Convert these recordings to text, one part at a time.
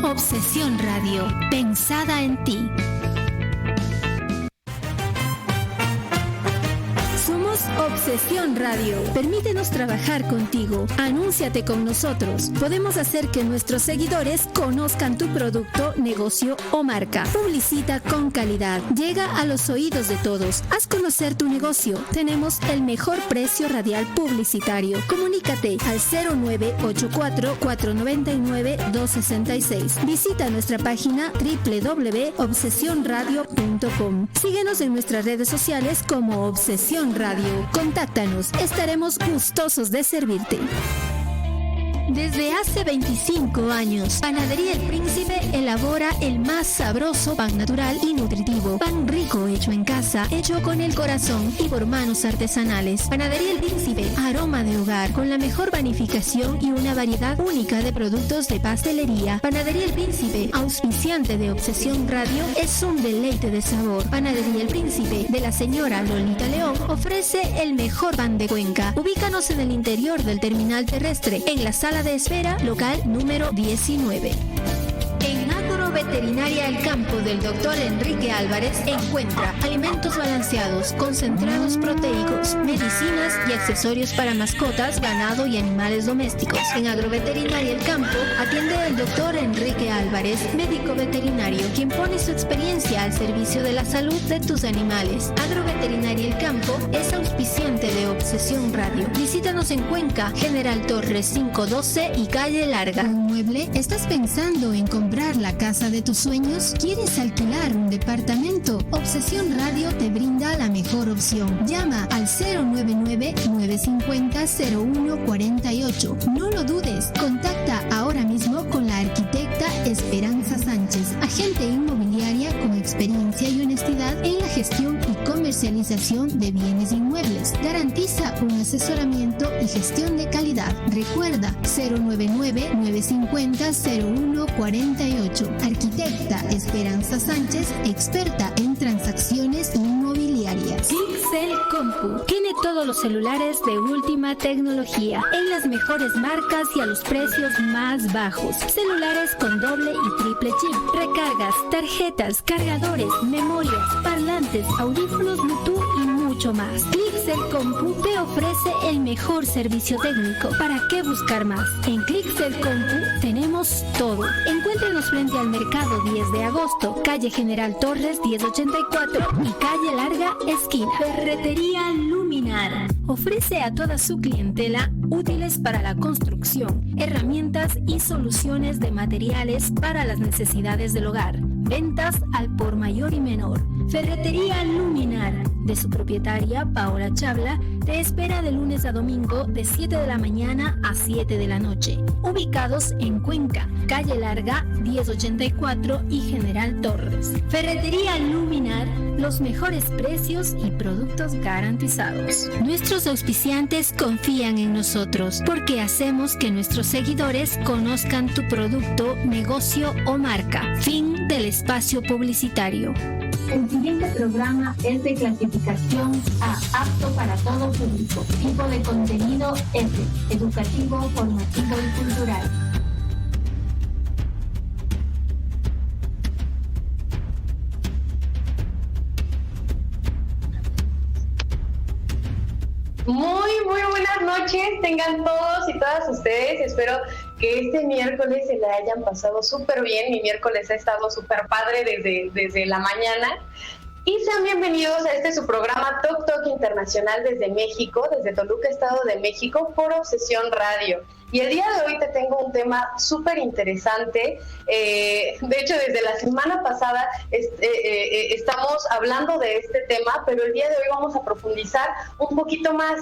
Obsesión Radio, pensada en ti. Somos Obsesión Radio. Permítenos trabajar contigo. Anúnciate con nosotros. Podemos hacer que nuestros seguidores conozcan tu producto, negocio o marca. Publicita con calidad. Llega a los oídos de todos. Haz conocer tu negocio. Tenemos el mejor precio radial publicitario. Comunícate al 0984-499-266. Visita nuestra página www.obsesionradio.com. Síguenos en nuestras redes sociales como Obsesión Radio. Contáctanos, estaremos gustosos de servirte. Desde hace 25 años, Panadería El Príncipe elabora el más sabroso pan natural y nutritivo. Pan rico hecho en casa, hecho con el corazón y por manos artesanales. Panadería El Príncipe, aroma de hogar, con la mejor panificación y una variedad única de productos de pastelería. Panadería El Príncipe, auspiciante de Obsesión Radio, es un deleite de sabor. Panadería El Príncipe, de la señora Lolita León, ofrece el mejor pan de Cuenca. Ubícanos en el interior del terminal terrestre, en la sala de espera, local número 19. En Agroveterinaria El Campo del Dr. Enrique Álvarez encuentra alimentos balanceados, concentrados proteicos, medicinas y accesorios para mascotas, ganado y animales domésticos. En Agroveterinaria El Campo atiende el Dr. Enrique Álvarez, médico veterinario, quien pone su experiencia al servicio de la salud de tus animales. Agroveterinaria El Campo es auspiciante de Obsesión Radio. Visítanos en Cuenca, General Torres 512 y Calle Larga. ¿Un mueble? ¿Estás pensando en comprar la casa de tus sueños? ¿Quieres alquilar un departamento? Obsesión Radio te brinda la mejor opción. Llama al 099-950-0148. No lo dudes. Contacta ahora mismo con la arquitecta Esperanza Sánchez, agente inmobiliaria con experiencia y honestidad en la gestión y comercialización de bienes inmuebles. Garantiza un asesoramiento y gestión de calidad. Recuerda, 099-950-0148. Arquitecta Esperanza Sánchez, experta en transacciones inmobiliarias. Clixel Compu tiene todos los celulares de última tecnología, en las mejores marcas y a los precios más bajos. Celulares con doble y triple chip, recargas, tarjetas, cargadores, memorias, parlantes, audífonos Bluetooth y mucho más. Clixel Compu te ofrece el mejor servicio técnico. ¿Para qué buscar más? En Clixel Compu tenemos todo. Encuéntrenos frente al Mercado 10 de Agosto, calle General Torres 1084 y calle Larga, esquina. Ferretería Luminar ofrece a toda su clientela útiles para la construcción, herramientas y soluciones de materiales para las necesidades del hogar. Ventas al por mayor y menor. Ferretería Luminar, de su propietaria Paola Chabla, te espera de lunes a domingo de 7 de la mañana a 7 de la noche. Ubicados en Cuenca, calle Larga 1084 y General Torres. Ferretería Luminar, los mejores precios y productos garantizados. Nuestros auspiciantes confían en nosotros porque hacemos que nuestros seguidores conozcan tu producto, negocio o marca. Fin del espacio publicitario. El siguiente programa es de clasificación A, apto para todo público. Tipo de contenido F, educativo, formativo y cultural. Muy buenas noches, tengan todos y todas ustedes. Espero que este miércoles se la hayan pasado súper bien. Mi miércoles ha estado súper padre desde la mañana. Y sean bienvenidos a su programa Toc Toc Internacional desde México, desde Toluca, Estado de México, por Obsesión Radio. Y el día de hoy te tengo un tema súper interesante. De hecho, desde la semana pasada estamos hablando de este tema, pero el día de hoy vamos a profundizar un poquito más.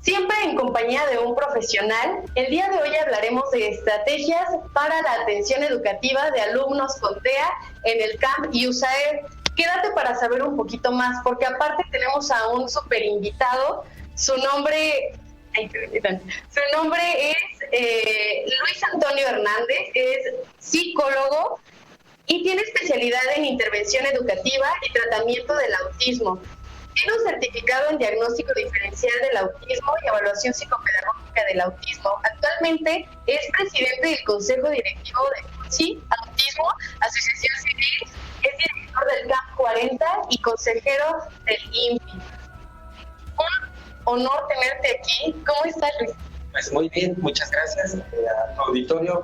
Siempre en compañía de un profesional. El día de hoy hablaremos de estrategias para la atención educativa de alumnos con TEA en el CAMP y USAED. Quédate para saber un poquito más, porque aparte tenemos a un súper invitado. Su nombre es Luis Antonio Hernández, es psicólogo y tiene especialidad en intervención educativa y tratamiento del autismo. Tiene un certificado en diagnóstico diferencial del autismo y evaluación psicopedagógica del autismo. Actualmente es presidente del Consejo Directivo del sí, autismo, asociación civil, es director del CAP 40 y consejero del INPI. Un honor tenerte aquí. ¿Cómo estás, Luis? Pues muy bien, muchas gracias a tu auditorio.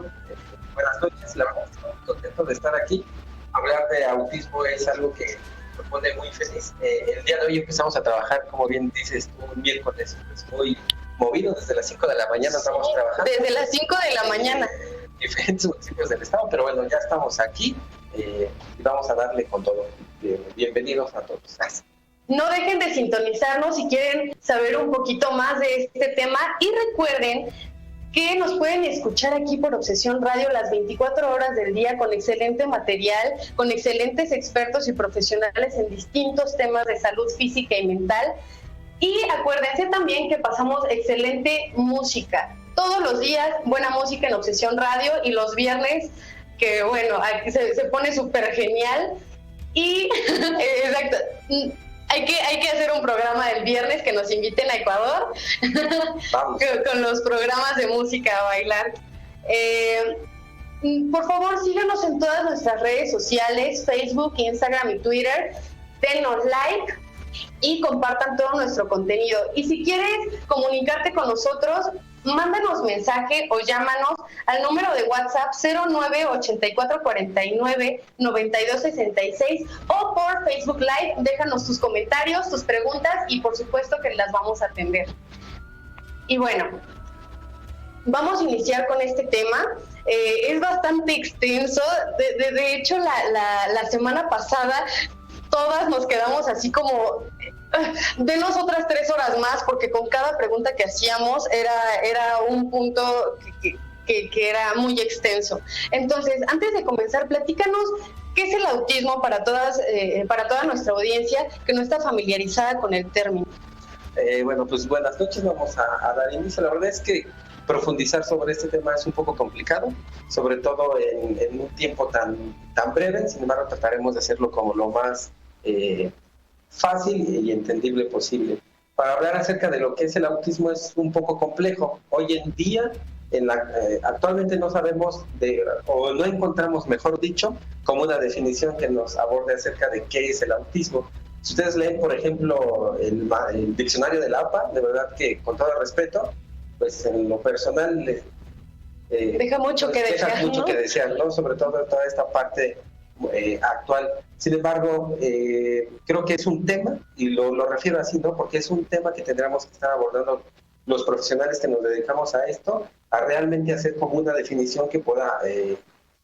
Buenas noches, la verdad estoy muy contento de estar aquí. Hablar de autismo es algo que me pone muy feliz. El día de hoy empezamos a trabajar, como bien dices tú, un miércoles muy movido, desde las 5 de la mañana estamos trabajando. Desde las 5 de la mañana. Diferentes municipios del estado, pero bueno, ya estamos aquí y vamos a darle con todo. Bienvenidos a todos. Gracias. No dejen de sintonizarnos si quieren saber un poquito más de este tema y recuerden que nos pueden escuchar aquí por Obsesión Radio las 24 horas del día con excelente material, con excelentes expertos y profesionales en distintos temas de salud física y mental. Y acuérdense también que pasamos excelente música. Todos los días buena música en Obsesión Radio y los viernes que bueno, se pone súper genial. Y exacto. Hay que hacer un programa del viernes que nos inviten a Ecuador con los programas de música a bailar. Por favor, síganos en todas nuestras redes sociales, Facebook, Instagram y Twitter. Denos like y compartan todo nuestro contenido. Y si quieres comunicarte con nosotros, mándanos mensaje o llámanos al número de WhatsApp 0984499266 o por Facebook Live. Déjanos tus comentarios, tus preguntas y por supuesto que las vamos a atender. Y bueno, vamos a iniciar con este tema. Es bastante extenso. De hecho, la semana pasada todas nos quedamos así como... Denos otras 3 horas más, porque con cada pregunta que hacíamos era un punto que era muy extenso. Entonces, antes de comenzar, platícanos qué es el autismo para toda nuestra audiencia que no está familiarizada con el término. Bueno, pues buenas noches, vamos a dar inicio. La verdad es que profundizar sobre este tema es un poco complicado, sobre todo en un tiempo tan breve. Sin embargo, trataremos de hacerlo como lo más fácil y entendible posible. Para hablar acerca de lo que es el autismo es un poco complejo. Hoy en día, actualmente no sabemos o no encontramos, mejor dicho, como una definición que nos aborde acerca de qué es el autismo. Si ustedes leen, por ejemplo, el diccionario de la APA, de verdad que con todo respeto, pues en lo personal deja mucho que desear, ¿no? Sobre todo toda esta parte actual. Sin embargo, creo que es un tema, y lo refiero así, ¿no? Porque es un tema que tendríamos que estar abordando los profesionales que nos dedicamos a esto, a realmente hacer como una definición que pueda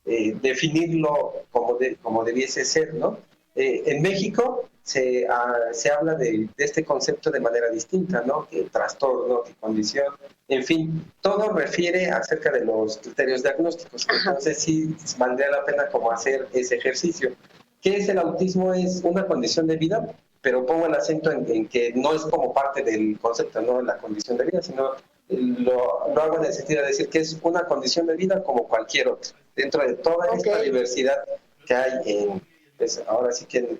definirlo como debiese ser, ¿no? En México se habla de este concepto de manera distinta, ¿no? Que trastorno, que condición, en fin, todo refiere acerca de los criterios diagnósticos. Entonces sí valdría la pena como hacer ese ejercicio. ¿Qué es el autismo? Es una condición de vida, pero pongo el acento en que no es como parte del concepto, no la condición de vida, sino lo hago en el sentido de decir que es una condición de vida como cualquier otra, dentro de toda esta diversidad que hay pues ahora sí que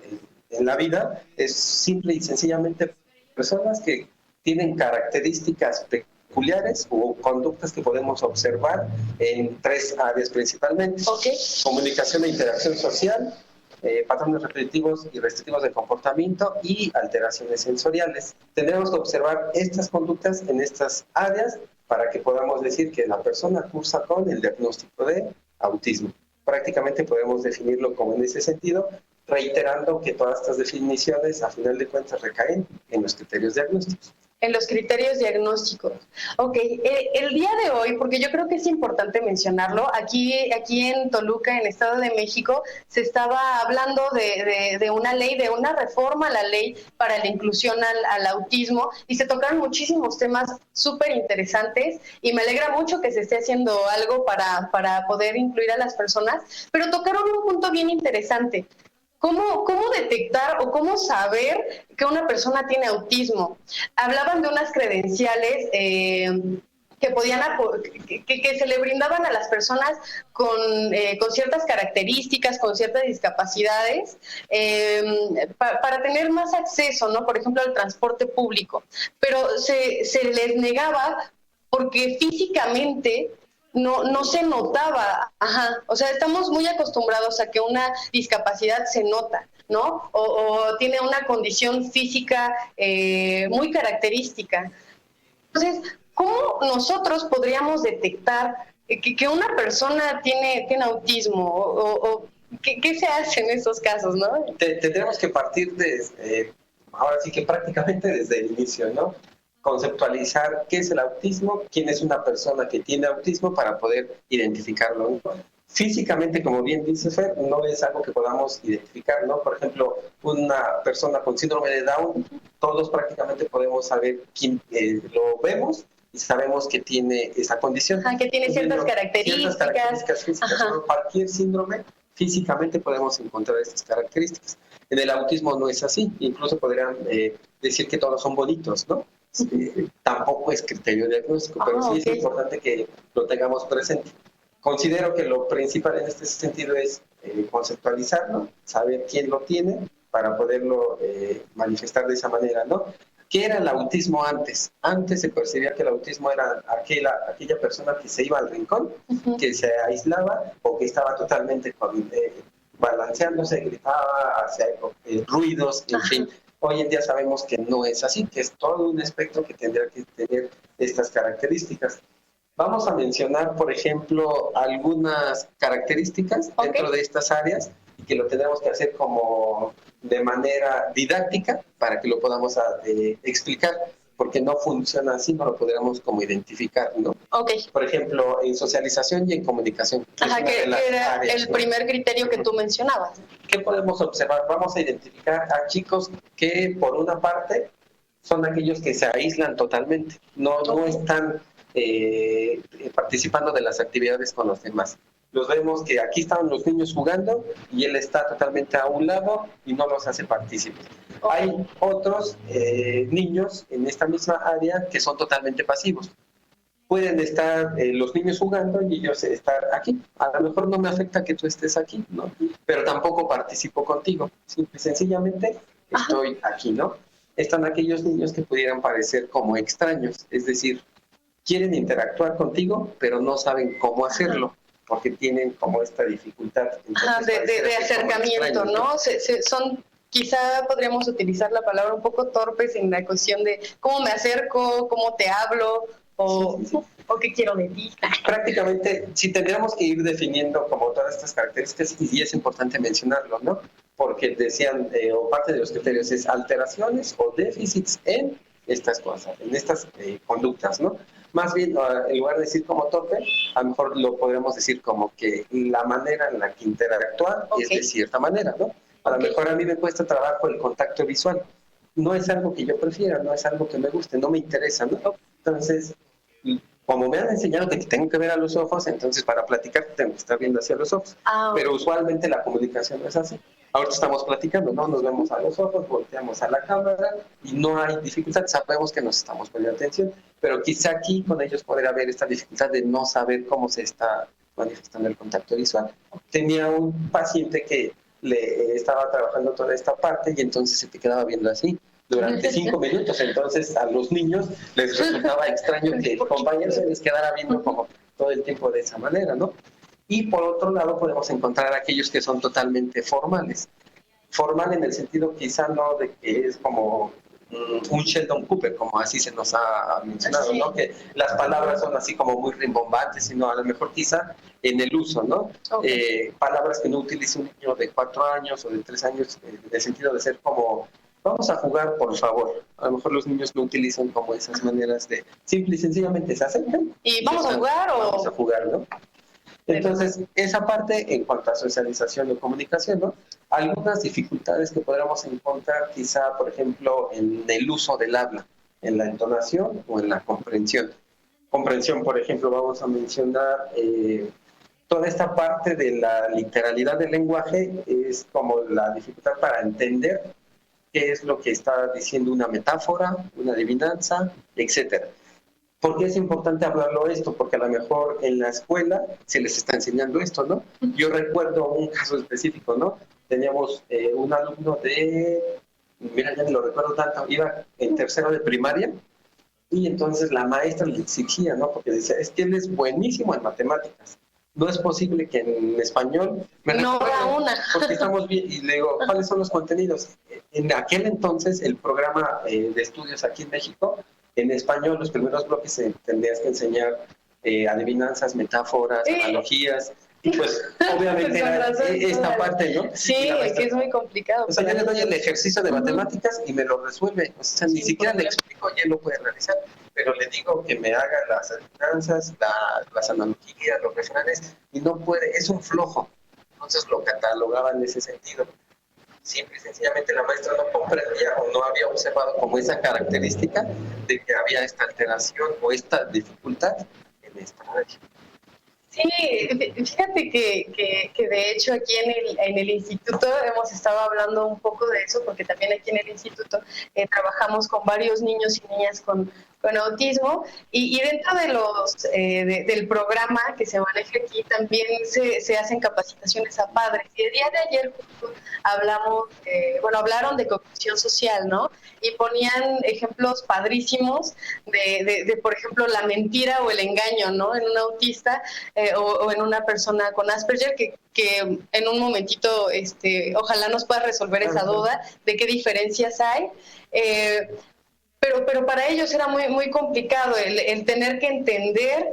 en la vida, es simple y sencillamente personas que tienen características peculiares o conductas que podemos observar en 3 áreas principalmente. Comunicación e interacción social, patrones repetitivos y restrictivos de comportamiento y alteraciones sensoriales. Tenemos que observar estas conductas en estas áreas para que podamos decir que la persona cursa con el diagnóstico de autismo. Prácticamente podemos definirlo como en ese sentido, reiterando que todas estas definiciones a final de cuentas recaen en los criterios diagnósticos. En los criterios diagnósticos. Ok, el día de hoy, porque yo creo que es importante mencionarlo, aquí en Toluca, en Estado de México, se estaba hablando de una ley, de una reforma a la ley para la inclusión al autismo, y se tocaron muchísimos temas súper interesantes, y me alegra mucho que se esté haciendo algo para poder incluir a las personas, pero tocaron un punto bien interesante. ¿Cómo detectar o cómo saber que una persona tiene autismo? Hablaban de unas credenciales que se le brindaban a las personas con ciertas características, con ciertas discapacidades, para tener más acceso, ¿no? Por ejemplo, al transporte público. Pero se les negaba porque físicamente no se notaba. Ajá. O sea, estamos muy acostumbrados a que una discapacidad se nota, ¿no? O tiene una condición física muy característica. Entonces, ¿cómo nosotros podríamos detectar que una persona tiene autismo? ¿O qué se hace en estos casos, no? Tendremos que partir ahora sí que prácticamente desde el inicio, ¿no? Conceptualizar qué es el autismo, quién es una persona que tiene autismo para poder identificarlo, ¿no? Físicamente, como bien dice Fer, no es algo que podamos identificar, ¿no? Por ejemplo, una persona con síndrome de Down, todos prácticamente podemos saber quién lo vemos y sabemos que tiene esa condición. Que tiene ciertas características físicas, ¿no? Cualquier síndrome, físicamente podemos encontrar estas características. En el autismo no es así, incluso podrían decir que todos son bonitos, ¿no? Tampoco es criterio diagnóstico, pero sí es importante que lo tengamos presente. Considero que lo principal en este sentido es conceptualizarlo, saber quién lo tiene para poderlo manifestar de esa manera, ¿no? ¿Qué era el autismo antes? Antes se percibía que el autismo era aquella persona que se iba al rincón, que se aislaba o que estaba totalmente balanceándose, gritaba, hacía ruidos, en fin. Hoy en día sabemos que no es así, que es todo un espectro que tendría que tener estas características. Vamos a mencionar, por ejemplo, algunas características dentro de estas áreas y que lo tendremos que hacer como de manera didáctica para que lo podamos explicar, porque no funciona así, no lo podríamos como identificar, ¿no? Por ejemplo, en socialización y en comunicación. Que era áreas, el primer criterio que tú mencionabas. ¿Qué podemos observar? Vamos a identificar a chicos que, por una parte, son aquellos que se aíslan totalmente, no están participando de las actividades con los demás. Los vemos que aquí están los niños jugando y él está totalmente a un lado y no los hace partícipes. Hay otros niños en esta misma área que son totalmente pasivos. Pueden estar los niños jugando y ellos estar aquí. A lo mejor no me afecta que tú estés aquí, ¿no? Pero tampoco participo contigo. Simple y sencillamente estoy aquí, ¿no? Están aquellos niños que pudieran parecer como extraños, es decir, quieren interactuar contigo, pero no saben cómo hacerlo, porque tienen como esta dificultad. De acercamiento, ¿no? Son, quizá podríamos utilizar la palabra un poco torpes en la cuestión de cómo me acerco, cómo te hablo, o qué quiero de ti. Prácticamente, sí tendríamos que ir definiendo como todas estas características, y es importante mencionarlo, ¿no? Porque decían, o parte de los criterios es alteraciones o déficits en estas cosas, en estas conductas, ¿no? Más bien, en lugar de decir como torpe, a lo mejor lo podríamos decir como que la manera en la que interactúa es de cierta manera, ¿no? A lo mejor a mí me cuesta trabajo el contacto visual. No es algo que yo prefiera, no es algo que me guste, no me interesa, ¿no? Entonces, como me han enseñado que te tengo que ver a los ojos, entonces para platicar tengo que estar viendo hacia los ojos. Pero usualmente la comunicación no es así. Ahorita estamos platicando, ¿no? Nos vemos a los ojos, volteamos a la cámara y no hay dificultad, sabemos que nos estamos poniendo atención, pero quizá aquí con ellos podría haber esta dificultad de no saber cómo se está manifestando el contacto visual. Tenía un paciente que le estaba trabajando toda esta parte y entonces se te quedaba viendo así durante 5 minutos, entonces a los niños les resultaba extraño que el compañero se les quedara viendo como todo el tiempo de esa manera, ¿no? Y por otro lado podemos encontrar aquellos que son totalmente formales. Formal en el sentido quizá no de que es como un Sheldon Cooper, como así se nos ha mencionado, ¿no? Que las palabras son así como muy rimbombantes, sino a lo mejor quizá en el uso, ¿no? Palabras que no utiliza un niño de 4 años o de 3 años, en el sentido de ser como, vamos a jugar, por favor. A lo mejor los niños no utilizan como esas maneras de, simple y sencillamente se acercan. ¿Y vamos a jugar o...? Vamos a jugar, ¿no? Entonces, esa parte en cuanto a socialización o comunicación, ¿no? Algunas dificultades que podríamos encontrar quizá, por ejemplo, en el uso del habla, en la entonación o en la comprensión. Comprensión, por ejemplo, vamos a mencionar toda esta parte de la literalidad del lenguaje, es como la dificultad para entender qué es lo que está diciendo una metáfora, una adivinanza, etcétera. ¿Por qué es importante hablarlo esto? Porque a lo mejor en la escuela se les está enseñando esto, ¿no? Yo recuerdo un caso específico, ¿no? Teníamos un alumno de, mira, ya me lo recuerdo tanto, iba en tercero de primaria Y entonces la maestra le exigía, ¿no? Porque decía, es que él es buenísimo en matemáticas. No es posible que en español me no da una. porque estamos bien. Y le digo, ¿cuáles son los contenidos? En aquel entonces, el programa de estudios aquí en México, en español, los primeros bloques tendrías que enseñar adivinanzas, metáforas, analogías. Y pues, obviamente, era esta parte, ¿no? Sí, que es muy complicado. O sea, yo le doy el ejercicio de matemáticas y me lo resuelve. O sea, ni siquiera le explico y él lo puede realizar. Pero le digo que me haga las adivinanzas, las analogías, los refranes, y no puede, es un flojo. Entonces lo catalogaba en ese sentido. Simple y sencillamente la maestra no comprendía o no había observado como esa característica de que había esta alteración o esta dificultad en esta área. Sí, fíjate que de hecho aquí en el instituto hemos estado hablando un poco de eso, porque también aquí en el instituto trabajamos con varios niños y niñas con autismo, y dentro de los del programa que se maneja aquí también se hacen capacitaciones a padres. Y el día de ayer justo hablaron de cognición social, ¿no? Y ponían ejemplos padrísimos de por ejemplo, la mentira o el engaño, ¿no? En un autista o en una persona con Asperger, que en un momentito ojalá nos pueda resolver esa duda de qué diferencias hay. Pero para ellos era muy, muy complicado el tener que entender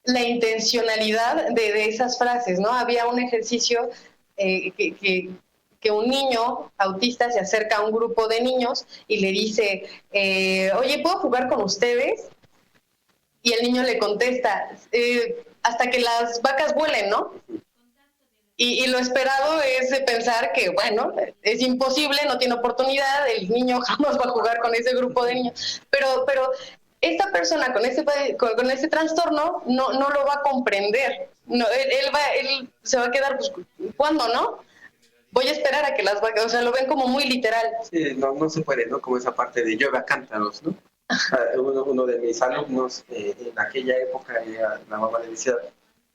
la intencionalidad de esas frases, ¿no? Había un ejercicio que un niño autista se acerca a un grupo de niños y le dice, oye, ¿puedo jugar con ustedes? Y el niño le contesta, hasta que las vacas vuelen, ¿no? Y lo esperado es pensar que, bueno, es imposible, no tiene oportunidad, el niño jamás va a jugar con ese grupo de niños. Pero esta persona con ese trastorno no lo va a comprender. No, él se va a quedar, pues, ¿cuándo, no? Voy a esperar a que las vacas, o sea, lo ven como muy literal. Sí, no se puede, ¿no? Como esa parte de yoga cántaros, ¿no? Uno de mis alumnos en aquella época, la mamá le decía,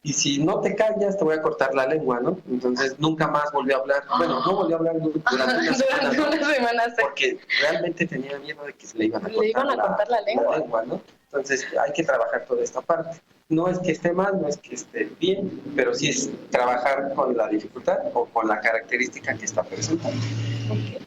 y si no te callas te voy a cortar la lengua, ¿no? Entonces nunca más volvió a hablar. Bueno, no volvió a hablar durante una semana, ¿no? Porque realmente tenía miedo de que se le iban a cortar la lengua, ¿no? Entonces hay que trabajar toda esta parte. No es que esté mal, no es que esté bien, pero sí es trabajar con la dificultad o con la característica que está presentando. Okay.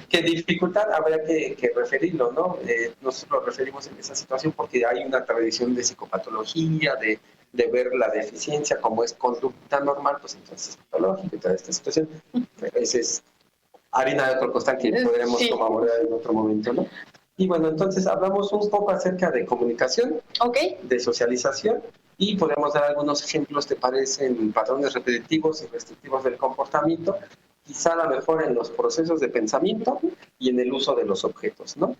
¿Qué dificultad? Habría que referirlo, ¿no? Nosotros lo referimos en esa situación porque hay una tradición de psicopatología, de ver la deficiencia como es conducta normal, pues entonces es patológico y toda esta situación. Pero esa es harina de otro costal que podremos abordar en otro momento, ¿no? Y bueno, entonces hablamos un poco acerca de comunicación, de socialización, y podemos dar algunos ejemplos, ¿te parecen? Patrones repetitivos y restrictivos del comportamiento, quizá a lo mejor en los procesos de pensamiento y en el uso de los objetos, ¿no?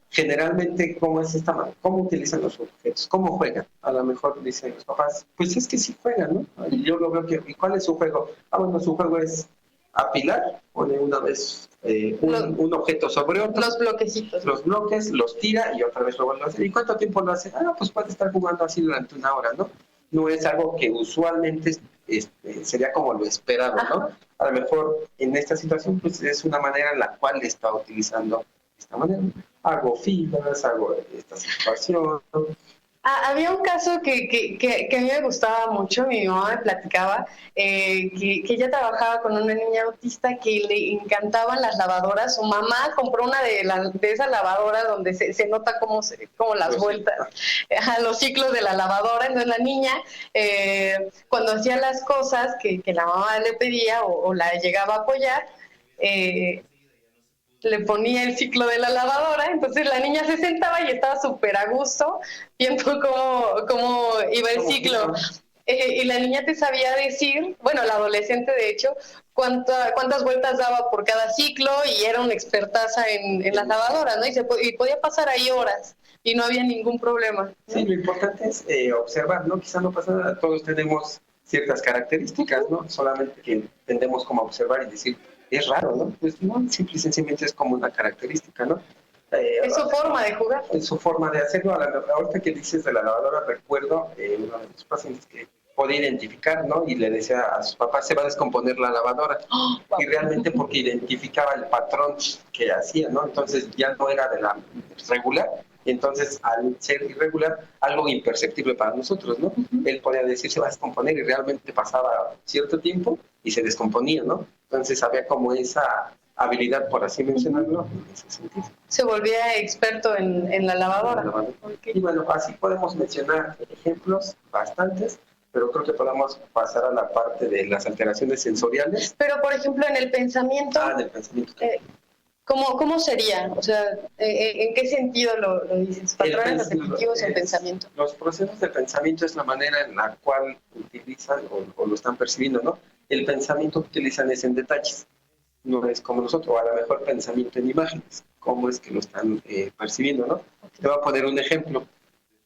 Generalmente, ¿cómo es esta manera? ¿Cómo utilizan los objetos? ¿Cómo juegan? A lo mejor dicen los papás, pues es que sí juegan, ¿no? Yo lo veo que, ¿y cuál es su juego? Bueno, su juego es apilar, pone una vez un objeto sobre otro. Los bloquecitos. Los bloques, los tira y otra vez lo vuelve a hacer. ¿Y cuánto tiempo lo hace? Pues puede estar jugando así durante una hora, ¿no? No es algo que usualmente sería como lo esperado, ¿no? A lo mejor en esta situación pues es una manera en la cual está utilizando esta manera. Hago filas, hago esta situación. Había un caso que a mí me gustaba mucho, mi mamá me platicaba, que ella trabajaba con una niña autista que le encantaban las lavadoras. Su mamá compró una de esas lavadoras donde se nota como las vueltas, los ciclos de la lavadora. Entonces la niña, cuando hacía las cosas que la mamá le pedía o la llegaba a apoyar, le ponía el ciclo de la lavadora, entonces la niña se sentaba y estaba súper a gusto viendo cómo iba el ciclo. Y la niña te sabía decir, bueno, la adolescente de hecho, cuántas vueltas daba por cada ciclo, y era una expertaza en las lavadoras, ¿no? Y podía pasar ahí horas y no había ningún problema, ¿no? Sí, lo importante es observar, ¿no? Quizá no pasa nada, todos tenemos ciertas características, ¿no? Solamente que tendemos como a observar y decir, es raro, ¿no? Pues no, simple y sencillamente es como una característica, ¿no? Es su forma de jugar. Es su forma de hacerlo. Ahorita que dices de la lavadora, recuerdo uno de mis pacientes que podía identificar, ¿no? Y le decía a sus papás, se va a descomponer la lavadora. Y realmente porque identificaba el patrón que hacía, ¿no? Entonces ya no era de la regular. Entonces, al ser irregular, algo imperceptible para nosotros, ¿no? Él podía decir se va a descomponer y realmente pasaba cierto tiempo y se descomponía, ¿no? Entonces había como esa habilidad, por así mencionarlo, en ese sentido. Se volvía experto en la lavadora. Okay. Y bueno, así podemos mencionar ejemplos bastantes, pero creo que podemos pasar a la parte de las alteraciones sensoriales. Pero, por ejemplo, en el pensamiento... del pensamiento. ¿Cómo sería? O sea, ¿en qué sentido lo dices? ¿Patrones repetitivos en pensamiento? Los procesos de pensamiento es la manera en la cual utilizan o lo están percibiendo, ¿no? El pensamiento que utilizan es en detalles. No es como nosotros, o a lo mejor pensamiento en imágenes. ¿Cómo es que lo están percibiendo, no? Te voy a poner un ejemplo.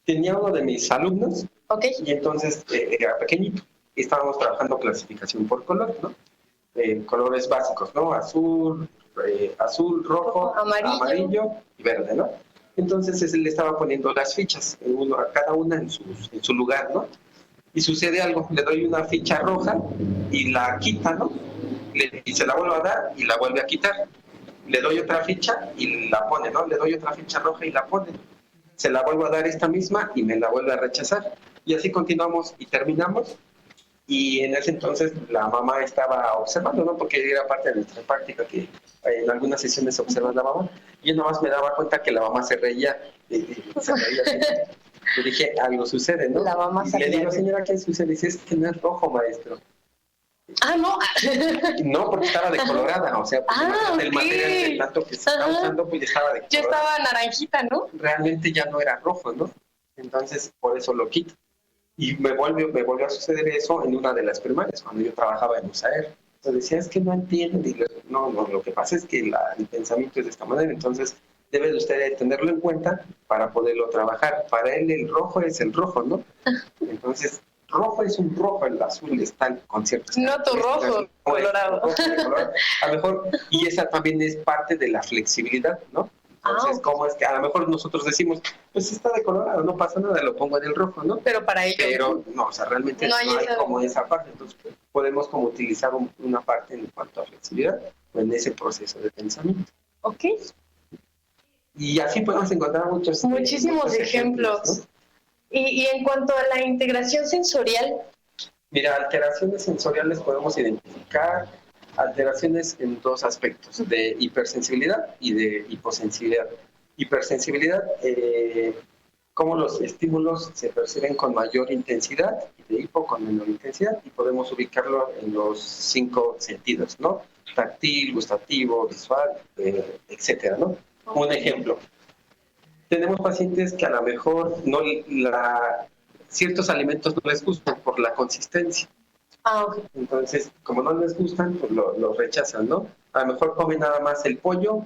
Tenía uno de mis alumnos, y entonces era pequeñito. Y estábamos trabajando clasificación por color, ¿no? Colores básicos, ¿no? Azul, rojo, amarillo y verde, ¿no? Entonces él le estaba poniendo las fichas, a cada una en su lugar, ¿no? Y sucede algo, le doy una ficha roja y la quita, ¿no? Y se la vuelvo a dar y la vuelve a quitar. Le doy otra ficha y la pone, ¿no? Le doy otra ficha roja y la pone. Se la vuelvo a dar esta misma y me la vuelve a rechazar. Y así continuamos y terminamos. Y en ese entonces la mamá estaba observando, ¿no? Porque era parte de nuestra práctica que en algunas sesiones observa la mamá. Y yo nada más me daba cuenta que la mamá se reía. Le dije, algo sucede, ¿no? La mamá se le digo, señora, ¿qué sucede? Dice, es que no es rojo, maestro. No. No, porque estaba decolorada, o sea, el material de tanto que se está usando, pues estaba decolorada. Ya estaba naranjita, ¿no? Realmente ya no era rojo, ¿no? Entonces, por eso lo quito. Y me volvió a suceder eso en una de las primarias, cuando yo trabajaba en USAER. Entonces decía, es que no entiende. No, lo que pasa es que el pensamiento es de esta manera, entonces debe de usted tenerlo en cuenta para poderlo trabajar. Para él el rojo es el rojo, ¿no? Entonces, rojo es un rojo, el azul está con ciertas... No tu rojo, colorado. A lo mejor, y esa también es parte de la flexibilidad, ¿no? Entonces, ¿cómo es que a lo mejor nosotros decimos, pues está decolorado, no pasa nada, lo pongo en el rojo, ¿no? Pero para ellos... Pero no, o sea, realmente no hay como esa parte. Entonces, podemos como utilizar una parte en cuanto a flexibilidad o en ese proceso de pensamiento. Ok. Y así podemos encontrar muchísimos ejemplos, ¿no? Y en cuanto a la integración sensorial... Mira, alteraciones sensoriales podemos identificar alteraciones en dos aspectos, de hipersensibilidad y de hiposensibilidad. Hipersensibilidad, cómo los estímulos se perciben con mayor intensidad, y de hipo con menor intensidad, y podemos ubicarlo en los 5 sentidos, ¿no? Táctil, gustativo, visual, etcétera, ¿no? Un ejemplo. Tenemos pacientes que a lo mejor ciertos alimentos no les gustan por la consistencia. Okay. Entonces, como no les gustan, pues lo rechazan, ¿no? A lo mejor comen nada más el pollo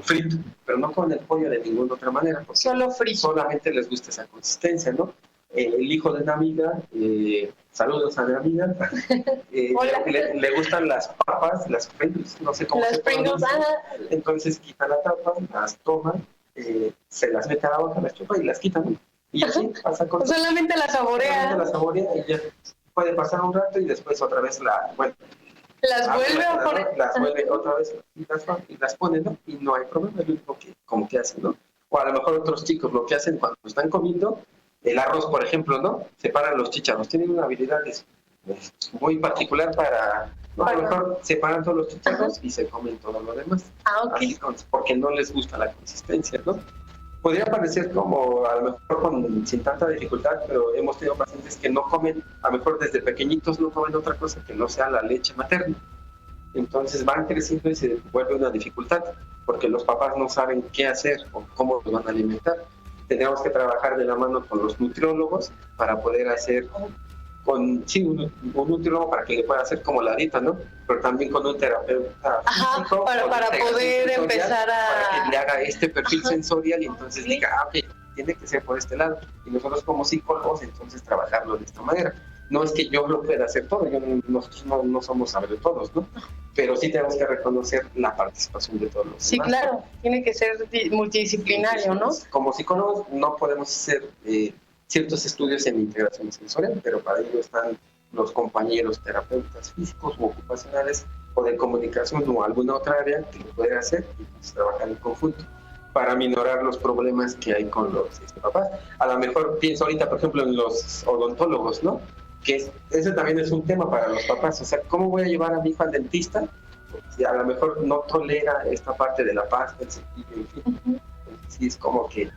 frito, pero no comen el pollo de ninguna otra manera. Porque solo frito. Solamente les gusta esa consistencia, ¿no? El hijo de una amiga, saludos a mi amiga, le gustan las papas, las Pringles, no sé cómo las se Pringles, entonces quitan la tapa, las toman, se las mete a la boca, las chupa y las quitan. Y así pasa con... Solamente la saborea. Solamente la saborea y ya puede pasar un rato y después otra vez las vuelve a poner. Las vuelve otra vez y las pone, ¿no? Y no hay problema, es lo único que como que hacen, ¿no? O a lo mejor otros chicos lo que hacen cuando están comiendo, el arroz, por ejemplo, ¿no? Separan los chícharos, tienen una habilidad muy particular para... No, a lo mejor separan todos los chícharos y se comen todo lo demás. Okay. Así, porque no les gusta la consistencia, ¿no? Podría parecer como a lo mejor sin tanta dificultad, pero hemos tenido pacientes que no comen, a lo mejor desde pequeñitos no comen otra cosa que no sea la leche materna. Entonces van creciendo y se vuelve una dificultad, porque los papás no saben qué hacer o cómo los van a alimentar. Tenemos que trabajar de la mano con los nutriólogos para poder hacer un nutriólogo para que le pueda hacer como la dieta, ¿no? Pero también con un terapeuta físico, para poder empezar para que le haga este perfil sensorial y entonces diga, ok, tiene que ser por este lado. Y nosotros como psicólogos entonces trabajarlo de esta manera. No es que yo lo pueda hacer todo, nosotros no somos saber todos, ¿no? Pero sí tenemos que reconocer la participación de todos los demás. Claro, tiene que ser multidisciplinario, ¿no? Como psicólogos no podemos ser ciertos estudios en integración sensorial, pero para ello están los compañeros terapeutas físicos u ocupacionales o de comunicación o alguna otra área que lo pueden hacer y pues, trabajar en conjunto para minorar los problemas que hay con los papás. A lo mejor pienso ahorita, por ejemplo, en los odontólogos, ¿no? Que ese también es un tema para los papás. O sea, ¿cómo voy a llevar a mi hijo al dentista? Si a lo mejor no tolera esta parte de la pasta, el cepillo, en fin. Entonces, sí, es como que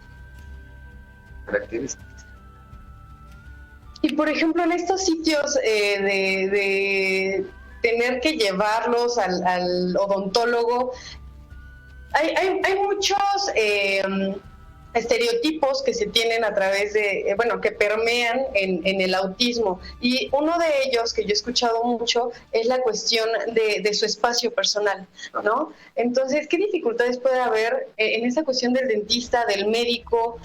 características. Y por ejemplo, en estos sitios de tener que llevarlos al odontólogo, hay muchos estereotipos que se tienen a través de, que permean en el autismo. Y uno de ellos que yo he escuchado mucho es la cuestión de su espacio personal, ¿no? Entonces, ¿qué dificultades puede haber en esa cuestión del dentista, del médico?